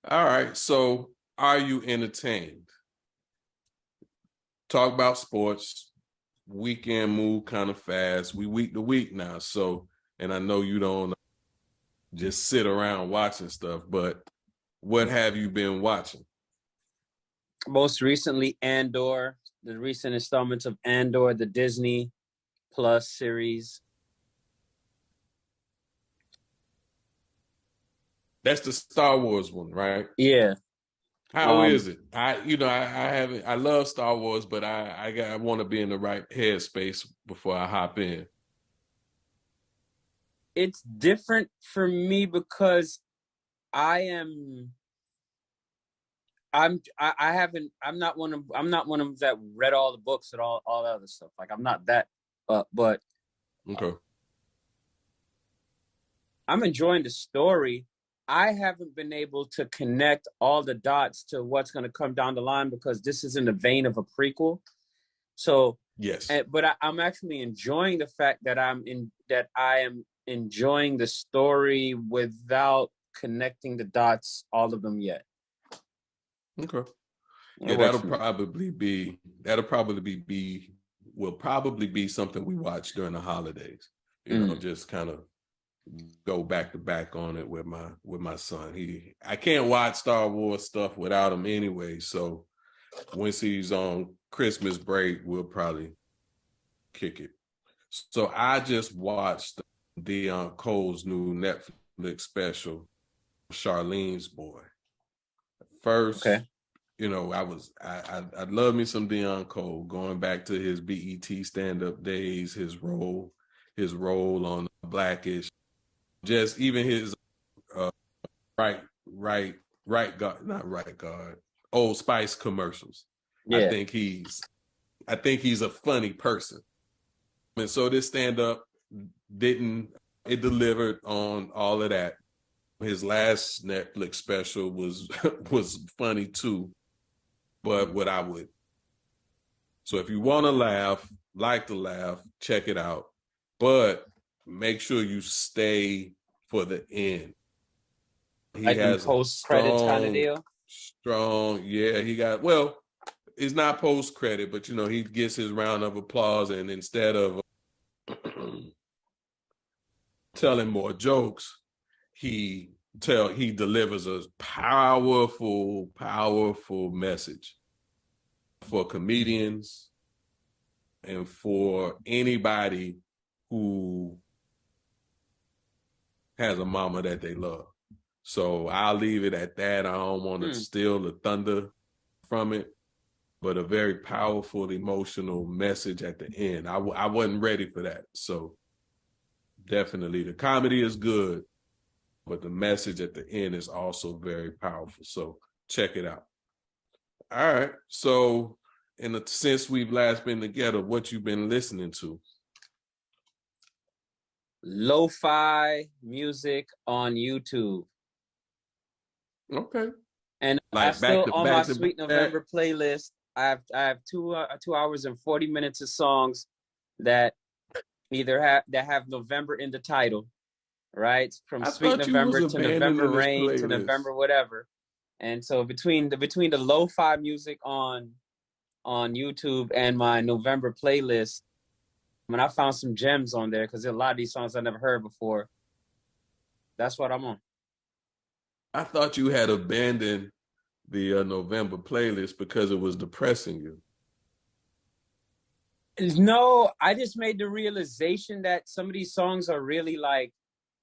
All right. So are you entertained? Talk about sports. Weekend move kind of fast. We week to week now. So, and I know you don't just sit around watching stuff, but what have you been watching? Most recently, Andor, the recent installments of Andor, the Disney Plus series. That's the Star Wars one, right? Yeah. How is it? I haven't. I love Star Wars, but I want to be in the right headspace before I hop in. It's different for me because I'm not one of them that read all the books and all that other stuff. Like I'm not that, but Okay. I'm enjoying the story. I haven't been able to connect all the dots to what's going to come down the line because this is in the vein of a prequel. So Yes. but I'm actually enjoying the fact that I am enjoying the story without connecting the dots, all of them yet. Okay. It Yeah, works that'll for me. probably be something we watch during the holidays. You know, just kind of go back to back on it with my son. I can't watch Star Wars stuff without him anyway. So once he's on Christmas break, we'll probably kick it. So I just watched Dion Cole's new Netflix special, Charlene's Boy. First, Okay. you know, I love me some Dion Cole, going back to his BET stand-up days, his role on Blackish, just even his right guard, not right guard, Old Spice commercials. Yeah. I think he's a funny person. And so this stand-up delivered on all of that. His last Netflix special was funny too. But so if you want to laugh, check it out. But make sure you stay for the end. He like has post credits kind of deal. Strong, yeah. It's not post credit, but you know, he gets his round of applause, and instead of telling more jokes, he delivers a powerful message for comedians and for anybody who has a mama that they love. So I'll leave it at that. I don't want to steal the thunder from it, but a very powerful, emotional message at the end. I wasn't ready for that. So definitely the comedy is good, but the message at the end is also very powerful. So check it out. All right. So since we've last been together, what you been listening to? Lo-fi music on YouTube. Okay. And Like I still on my to Sweet back. November playlist. I have 2 hours and 40 minutes of songs that have November in the title, right? From I Sweet thought you was November to November abandoning this Rain to playlist. November whatever. And so between the lo-fi music on YouTube and my November playlist, I mean, I found some gems on there because a lot of these songs I never heard before. That's what I'm on. I thought you had abandoned the November playlist because it was depressing you. No, I just made the realization that some of these songs are really like,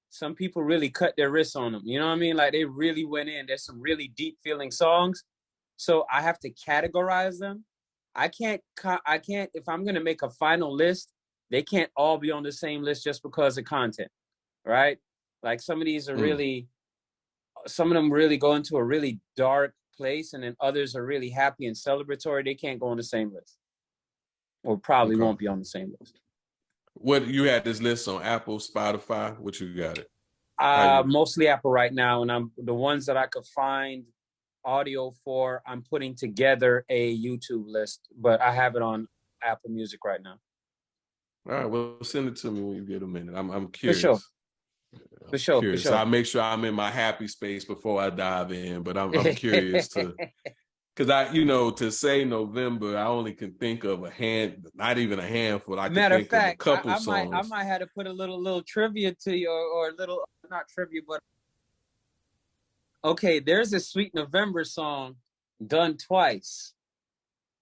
some people really cut their wrists on them. You know what I mean? Like they really went in. There's some really deep feeling songs. So I have to categorize them. I can't, if I'm going to make a final list, they can't all be on the same list just because of content, right? Like some of these are really, some of them really go into a really dark place, and then others are really happy and celebratory. They can't go on the same list, or probably won't be on the same list. What, you had this list on Apple, Spotify? What you got it? Mostly Apple right now, and I'm the ones that I could find audio for. I'm putting together a YouTube list, but I have it on Apple Music right now. All right, well, send it to me when you get a minute. I'm curious. For sure. So I make sure I'm in my happy space before I dive in, but I'm curious to, because to say November, I only can think of not even a handful. I can think of a couple songs. I might have to put a little trivia to you, or a little, not trivia, but okay, there's a Sweet November song done twice.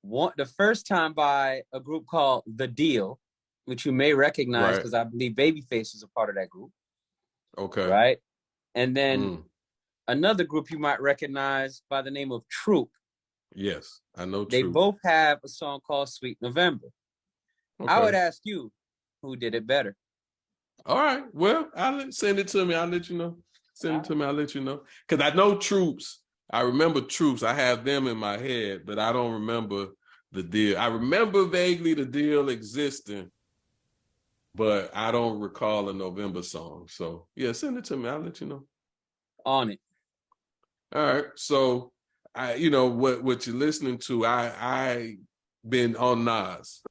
The first time by a group called The Deal, which you may recognize because I believe Babyface is a part of that group. Okay. Right? And then another group you might recognize by the name of Troop. Yes, I know Troop. They both have a song called Sweet November. Okay. I would ask you, who did it better? All right. Well, send it to me. I'll let you know. Send it to me. I'll let you know. Because I know Troops. I remember Troops. I have them in my head, but I don't remember The Deal. I remember vaguely The Deal existing, but I don't recall a November song. So yeah, send it to me. I'll let you know. On it. All right. So what you're listening to, I been on Nas.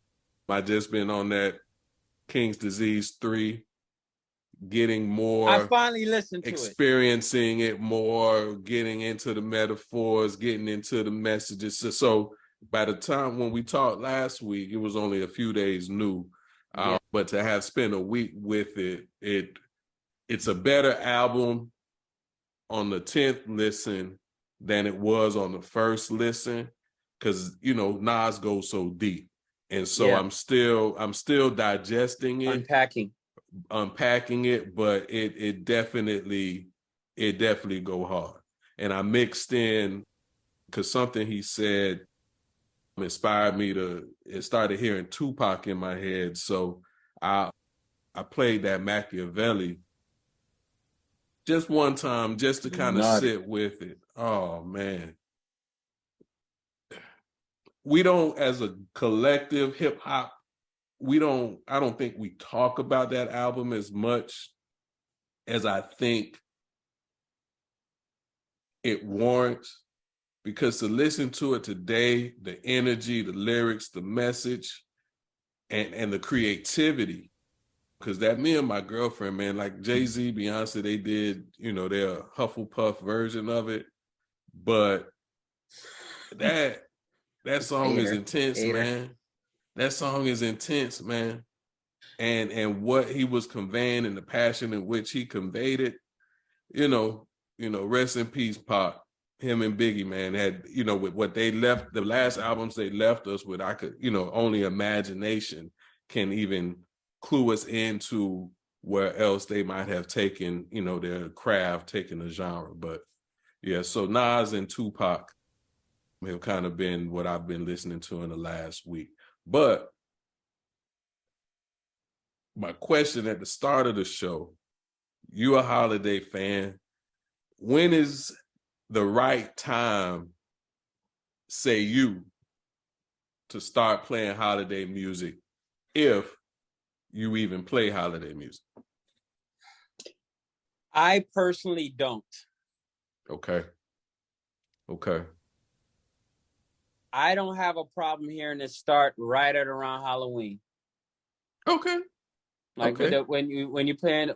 I just been on that King's Disease 3, getting more. I finally listened to experiencing it more, getting into the metaphors, getting into the messages. So by the time when we talked last week, it was only a few days new. But to have spent a week with it, it's a better album on the 10th listen than it was on the first listen, because Nas goes so deep, and so I'm still digesting it, unpacking it, but it definitely go hard. And I mixed in, because something he said inspired me it started hearing Tupac in my head, so I played that Machiavelli just one time, just to kind of sit with it. Oh man, we don't, as a collective hip hop, I don't think we talk about that album as much as I think it warrants, because to listen to it today, the energy, the lyrics, the message, and the creativity, because that Me and My Girlfriend, man, like Jay-Z, Beyonce, they did, their Hufflepuff version of it. But that song is intense, man. That song is intense, man. and what he was conveying and the passion in which he conveyed it, rest in peace, Pac. Him and Biggie, man, had, with what they left, the last albums they left us with, I could, only imagination can even clue us into where else they might have taken, their craft, taken the genre. But yeah, so Nas and Tupac have kind of been what I've been listening to in the last week. But my question at the start of the show, you a holiday fan, when is the right time, say you, to start playing holiday music, if you even play holiday music? I personally don't. Okay. I don't have a problem hearing it start right at around Halloween. Okay. Like when you're playing,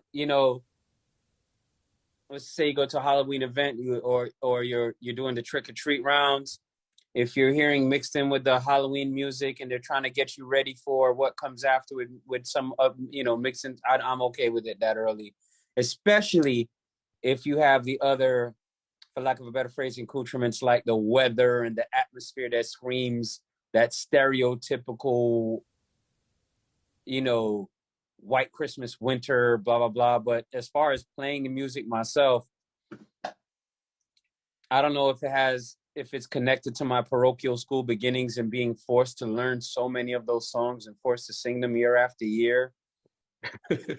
let's say you go to a Halloween event, or you're doing the trick or treat rounds. If you're hearing mixed in with the Halloween music and they're trying to get you ready for what comes after with some mixing, I'm okay with it that early, especially if you have the other, for lack of a better phrase, accoutrements like the weather and the atmosphere that screams that stereotypical, white Christmas, winter, blah, blah, blah. But as far as playing the music myself, I don't know if it's connected to my parochial school beginnings and being forced to learn so many of those songs and forced to sing them year after year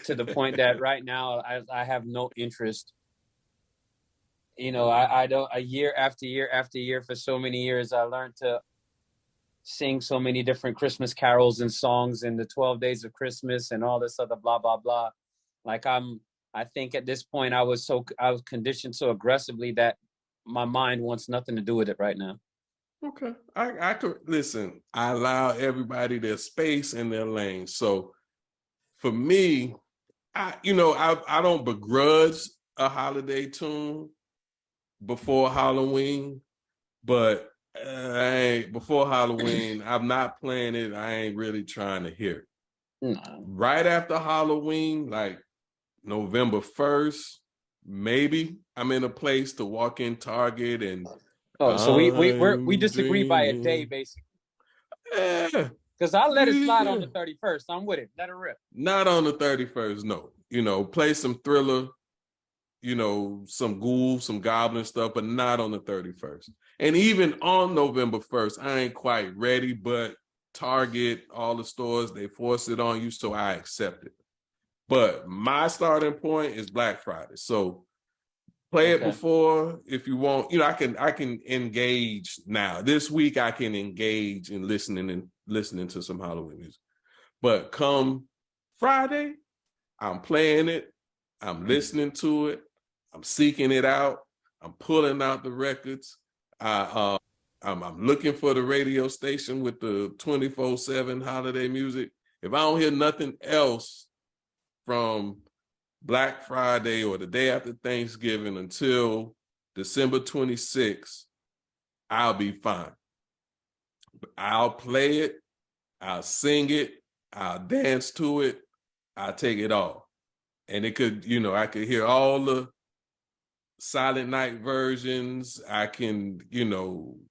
to the point that right now I have no interest. I don't, year after year after year for so many years, I learned to sing so many different Christmas carols and songs and the 12 days of Christmas and all this other blah, blah, blah. Like I think at this point I was conditioned so aggressively that my mind wants nothing to do with it right now. Okay. I could listen, I allow everybody their space and their lane. So for me, I don't begrudge a holiday tune before Halloween, but before Halloween, I'm not playing it. I ain't really trying to hear it. No. Right after Halloween, like November 1st, maybe I'm in a place to walk in Target and so we disagree by a day, basically. Yeah. Because I let it slide on the 31st. I'm with it. Let it rip. Not on the 31st, no. Play some Thriller, some Ghoul, some Goblin stuff, but not on the 31st. And even on November 1st, I ain't quite ready, but Target, all the stores, they force it on you, so I accept it. But my starting point is Black Friday. So play it before if you want. I can engage now. This week I can engage in listening to some Halloween music. But come Friday, I'm playing it, I'm listening to it, I'm seeking it out, I'm pulling out the records. I'm looking for the radio station with the 24/7 holiday music. If I don't hear nothing else from Black Friday or the day after Thanksgiving until December 26th, I'll be fine. I'll play it, I'll sing it, I'll dance to it, I'll take it all. And it could, I could hear all the Silent Night versions. I can,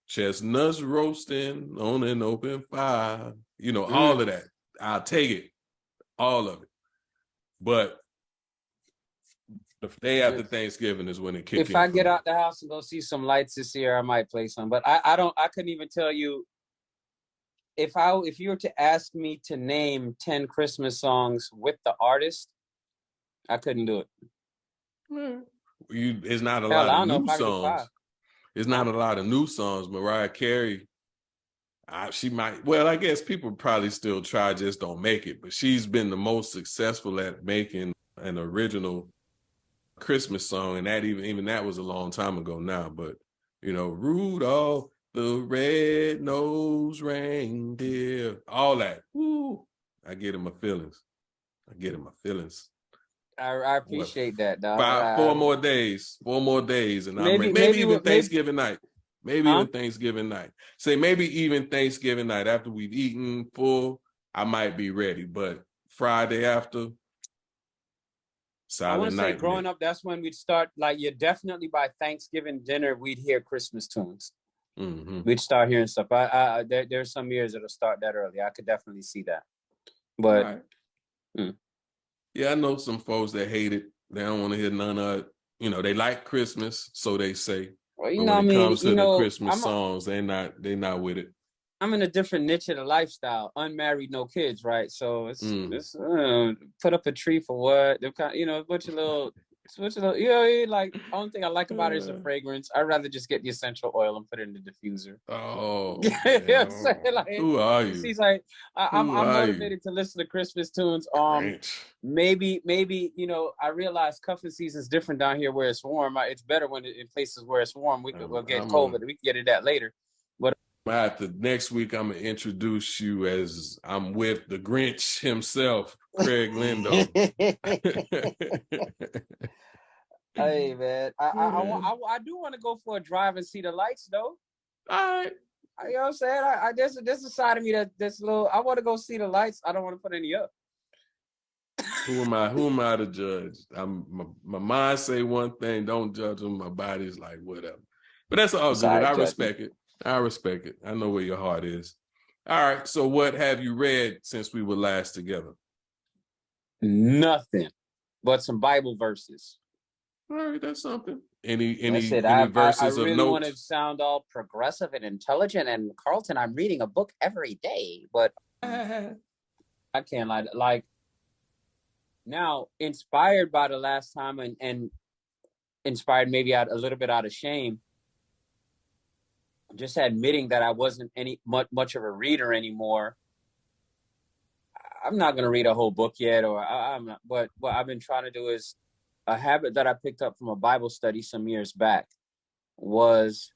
chestnuts roasting on an open fire, all of that. I'll take it, all of it. But the day after Thanksgiving is when it kicks in. If I get out the house and go see some lights this year, I might play some. But I couldn't even tell you if you were to ask me to name 10 Christmas songs with the artist, I couldn't do it. It's not a lot of new songs. It's not a lot of new songs. Mariah Carey, she might. Well, I guess people probably still try, just don't make it. But she's been the most successful at making an original Christmas song, and that even that was a long time ago now. But Rudolph the Red-Nosed Reindeer, all that. Woo, I get in my feelings. I appreciate that, dog. 4 more days, and maybe even Thanksgiving night. Even Thanksgiving night. Say maybe even Thanksgiving night after we've eaten full, I might be ready. But Friday after, I Silent want to say Night. growing up, that's when we'd start, like, you're definitely by Thanksgiving dinner, we'd hear Christmas tunes. Mm-hmm. We'd start hearing stuff. There's some years that'll start that early. I could definitely see that. All But right. Yeah, I know some folks that hate it. They don't want to hear none of it. You know, they like Christmas, so they say. well, But when it comes to the Christmas I'm songs, they're not with it. I'm in a different niche of the lifestyle. Unmarried, no kids, right? So it's put up a tree for what? They're kind, a bunch of little, like, only thing I like about it is the fragrance. I'd rather just get the essential oil and put it in the diffuser. Oh, You know what I'm saying? Like, who are you? He's like, I'm motivated to listen to Christmas tunes. Maybe, I realize cuffing season's different down here where it's warm. It's better when in places where it's warm. We'll get COVID. We can get it that later. But next week, I'm gonna introduce you as I'm with the Grinch himself, Craig Lindo. Hey man, I do want to go for a drive and see the lights though. All right. You know what I'm saying? There's a side of me that's little. I want to go see the lights. I don't want to put any up. Who am I to judge? My mind say one thing, don't judge them. My body's like whatever. But that's all good. I respect it. I respect it. I know where your heart is. All right. So what have you read since we were last together? Nothing but some Bible verses. All right, that's something. Any verses I really of note? Want to sound all progressive and intelligent. And Carlton, I'm reading a book every day, but I can't lie. Like now, inspired by the last time, and inspired maybe a little bit out of shame. Just admitting that I wasn't much of a reader anymore. I'm not gonna read a whole book yet, or I'm not. But what I've been trying to do is a habit that I picked up from a Bible study some years back was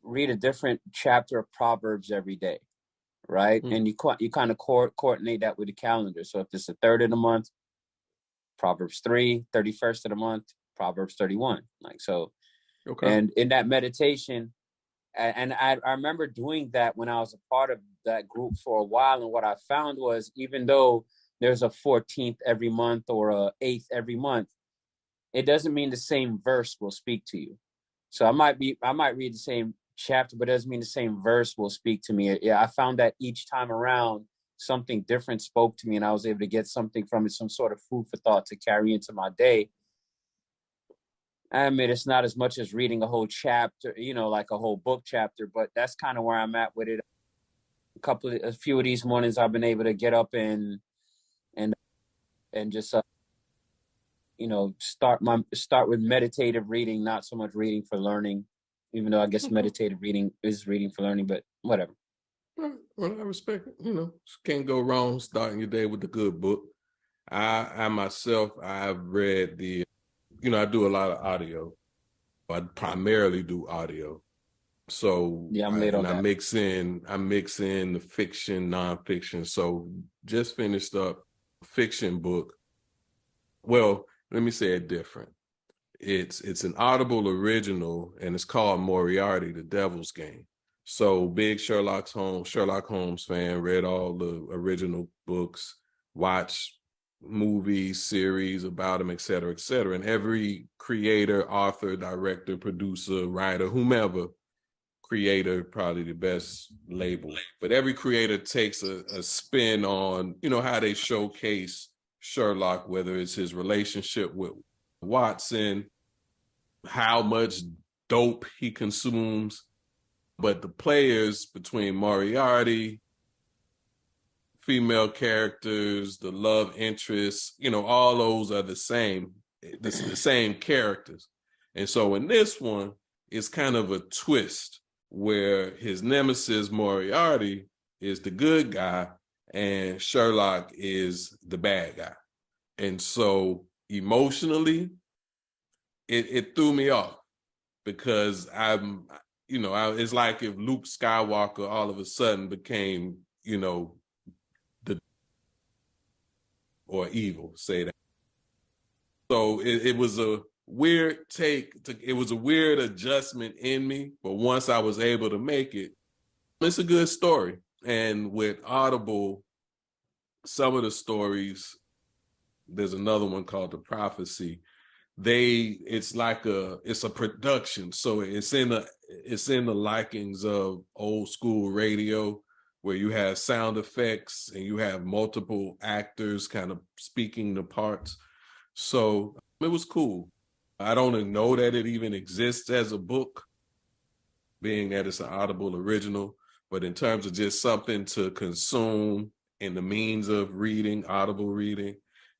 read a different chapter of Proverbs every day, right? Mm-hmm. And you kind of coordinate that with the calendar. So if it's the 3rd of the month, Proverbs 3, 31st of the month, Proverbs 31, like so. Okay. And in that meditation, and I remember doing that when I was a part of that group for a while. And what I found was, even though there's a 14th every month or a 8th every month, it doesn't mean the same verse will speak to you. So I might read the same chapter, but it doesn't mean the same verse will speak to me. Yeah, I found that each time around, something different spoke to me, and I was able to get something from it, some sort of food for thought to carry into my day. I mean, it's not as much as reading a whole chapter, like a whole book chapter, but that's kind of where I'm at with it. A few of these mornings I've been able to get up and just, start with meditative reading, not so much reading for learning, even though I guess meditative reading is reading for learning, but whatever. Well, I respect it. Can't go wrong starting your day with a good book. I myself, I've read I do a lot of audio. I primarily do audio. So yeah, I'm late on that. I mix in the fiction, nonfiction. So just finished up a fiction book. Well, let me say it different. It's an Audible original, and it's called Moriarty, the Devil's Game. So big Sherlock Holmes fan, read all the original books, watched movies, series about him, et cetera, et cetera. And every creator, author, director, producer, writer, whomever, creator, probably the best label, but every creator takes a spin on, how they showcase Sherlock, whether it's his relationship with Watson, how much dope he consumes, but the players between Moriarty, female characters, the love interests, all those are the same characters. And so in this one, it's kind of a twist where his nemesis Moriarty is the good guy and Sherlock is the bad guy. And so emotionally, it threw me off because it's like if Luke Skywalker all of a sudden became, or evil, say that. So it was a weird it was a weird adjustment in me, but once I was able to make it, it's a good story. And with Audible, some of the stories, there's another one called The Prophecy. It's a production. So it's in the likings of old school radio, where you have sound effects and you have multiple actors kind of speaking the parts. So it was cool. I don't even know that it even exists as a book, being that it's an Audible original, but in terms of just something to consume in the means of reading, Audible reading,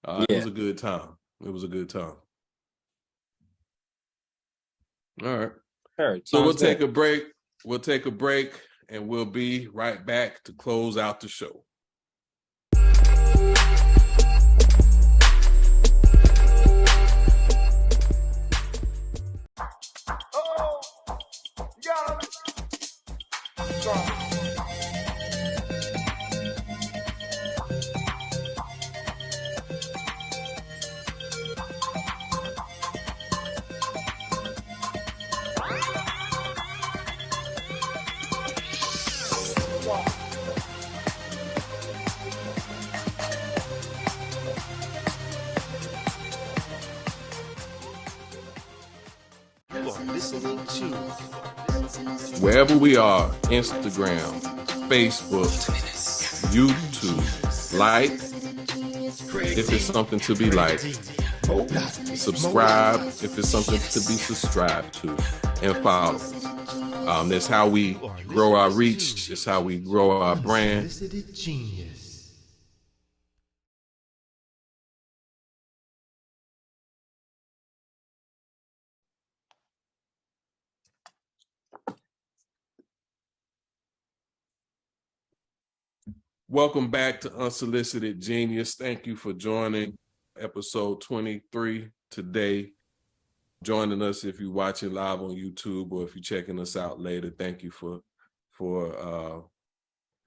It was a good time. It was a good time. All right. Sure, So we'll sounds take good. a break. We'll take a break and we'll be right back to close out the show. You are listening to Wherever we are, Instagram, Facebook, YouTube, like, if it's something to be liked, subscribe if it's something to be subscribed to, and follow. That's how we grow our reach. It's how we grow our brand. Unsolicited Genius. Welcome back to Unsolicited Genius. Thank you for joining episode 23 today. Joining us if you're watching live on YouTube or if you're checking us out later. Thank you for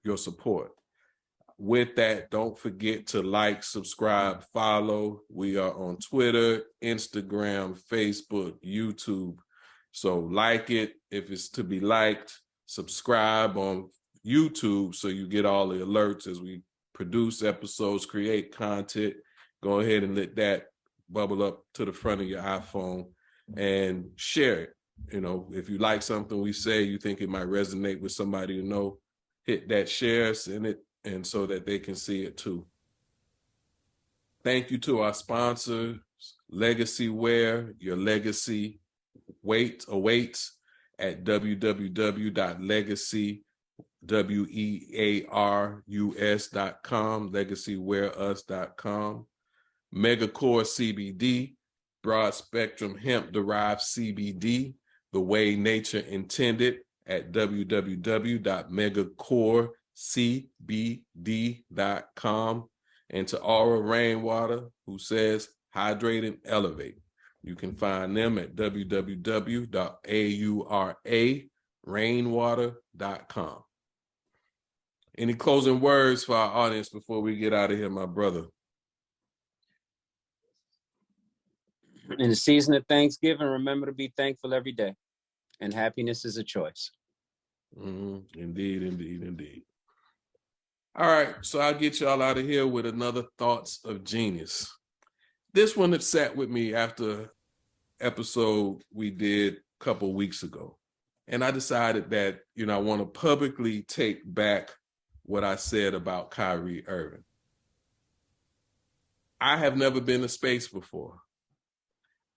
your support. With that, don't forget to like, subscribe, follow. We are on Twitter, Instagram, Facebook, YouTube. So like it if it's to be liked. Subscribe on YouTube so you get all the alerts as we produce episodes, create content. Go ahead and let that bubble up to the front of your iPhone and share it. You know, if you like something we say, you think it might resonate with somebody you know, hit that share, send it, and so that they can see it too. Thank you to our sponsors, Legacy Wear. Your legacy awaits at www.legacywearus.com, legacywearus.com. Megacore CBD, broad spectrum hemp derived CBD, the way nature intended, at www.megacorecbd.com. And to Aura Rainwater, who says hydrate and elevate. You can find them at www.aurarainwater.com. Any closing words for our audience before we get out of here, my brother? In the season of Thanksgiving, remember to be thankful every day. And happiness is a choice. Indeed, indeed, indeed. All right, so I'll get y'all out of here with another Thoughts of Genius. This one that sat with me after episode we did a couple weeks ago. And I decided that, I want to publicly take back what I said about Kyrie Irving. I have never been to space before.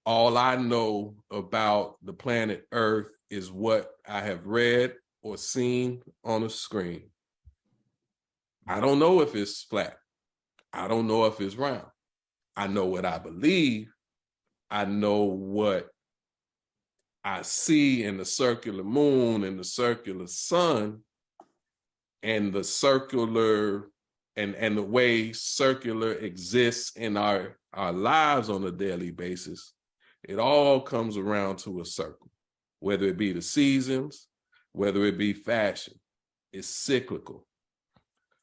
All I know about the planet Earth is what I have read or seen on a screen. I don't know if it's flat. I don't know if it's round. I know what I believe. I know what I see in the circular moon and the circular sun and the circular and the way circular exists in our lives on a daily basis. It all comes around to a circle, whether it be the seasons, whether it be fashion. It's cyclical.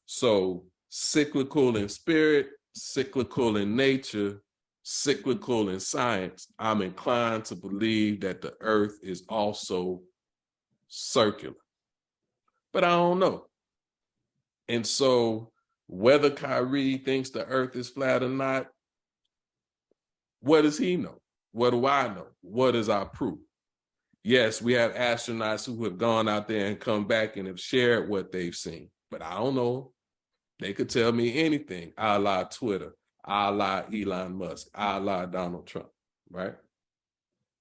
So cyclical in spirit, cyclical in nature, cyclical in science. I'm inclined to believe that the earth is also circular. But I don't know. And so whether Kyrie thinks the earth is flat or not, what does he know? What do I know? What is our proof? Yes, we have astronauts who have gone out there and come back and have shared what they've seen, but I don't know. They could tell me anything, a la Twitter, a la Elon Musk, a la Donald Trump, right?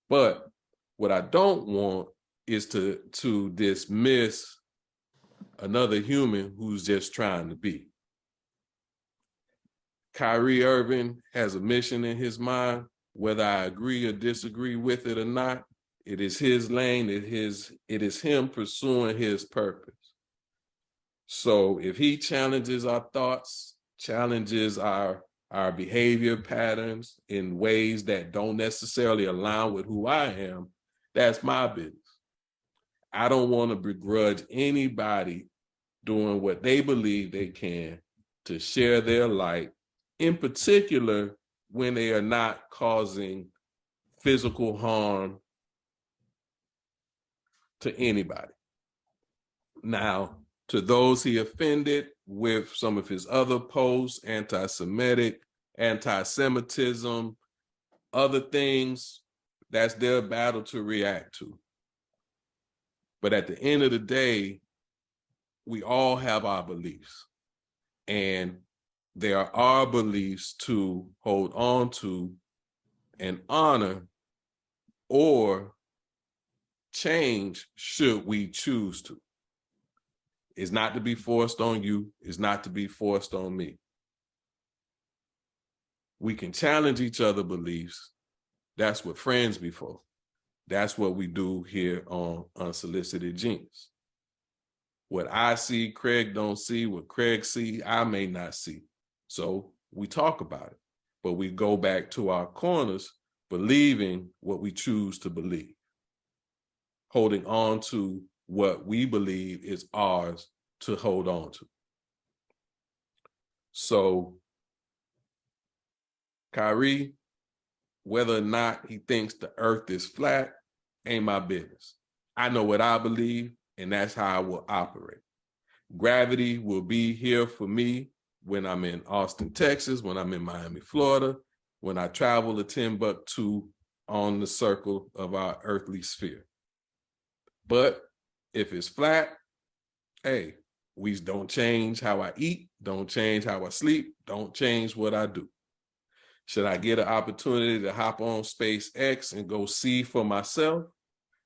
But what I don't want is to dismiss another human who's just trying to be. Kyrie Irving has a mission in his mind, whether I agree or disagree with it or not. It is his lane, it is him pursuing his purpose. So if he challenges our thoughts, challenges our behavior patterns in ways that don't necessarily align with who I am, that's my business. I don't want to begrudge anybody doing what they believe they can to share their light, in particular when they are not causing physical harm to anybody. Now, to those he offended with some of his other posts, anti-Semitic, anti-Semitism, other things, that's their battle to react to. But at the end of the day, we all have our beliefs. And there are our beliefs to hold on to and honor or change should we choose to. It's not to be forced on you. It's not to be forced on me. We can challenge each other's beliefs. That's what friends be for. That's what we do here on Unsolicited Genius. What I see, Craig don't see. What Craig see, I may not see. So we talk about it, but we go back to our corners, believing what we choose to believe, holding on to what we believe is ours to hold on to. So Kyrie, whether or not he thinks the earth is flat, ain't my business. I know what I believe, and that's how I will operate. Gravity will be here for me when I'm in Austin, Texas, when I'm in Miami, Florida, when I travel to Timbuktu on the circle of our earthly sphere. But if it's flat, hey, we don't change how I eat, don't change how I sleep, don't change what I do. Should I get an opportunity to hop on SpaceX and go see for myself,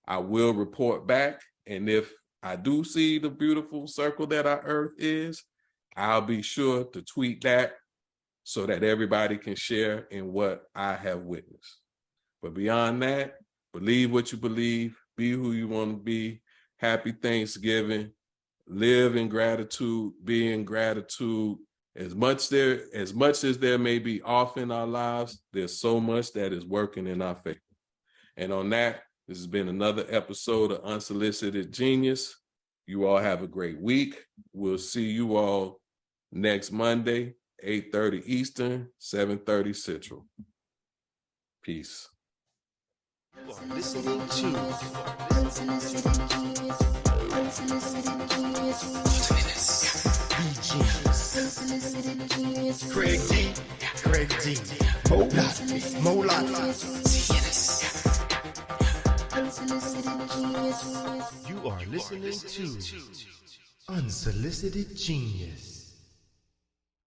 I will report back. And if I do see the beautiful circle that our Earth is, I'll be sure to tweet that so that everybody can share in what I have witnessed. But beyond that, believe what you believe, be who you want to be. Happy Thanksgiving. Live in gratitude, be in gratitude. As much as there may be off in our lives, there's so much that is working in our favor. And on that, this has been another episode of Unsolicited Genius. You all have a great week. We'll see you all next Monday, 8:30 Eastern, 7:30 Central. Peace. You are listening to Craig D. Molat. You are listening to Unsolicited Genius.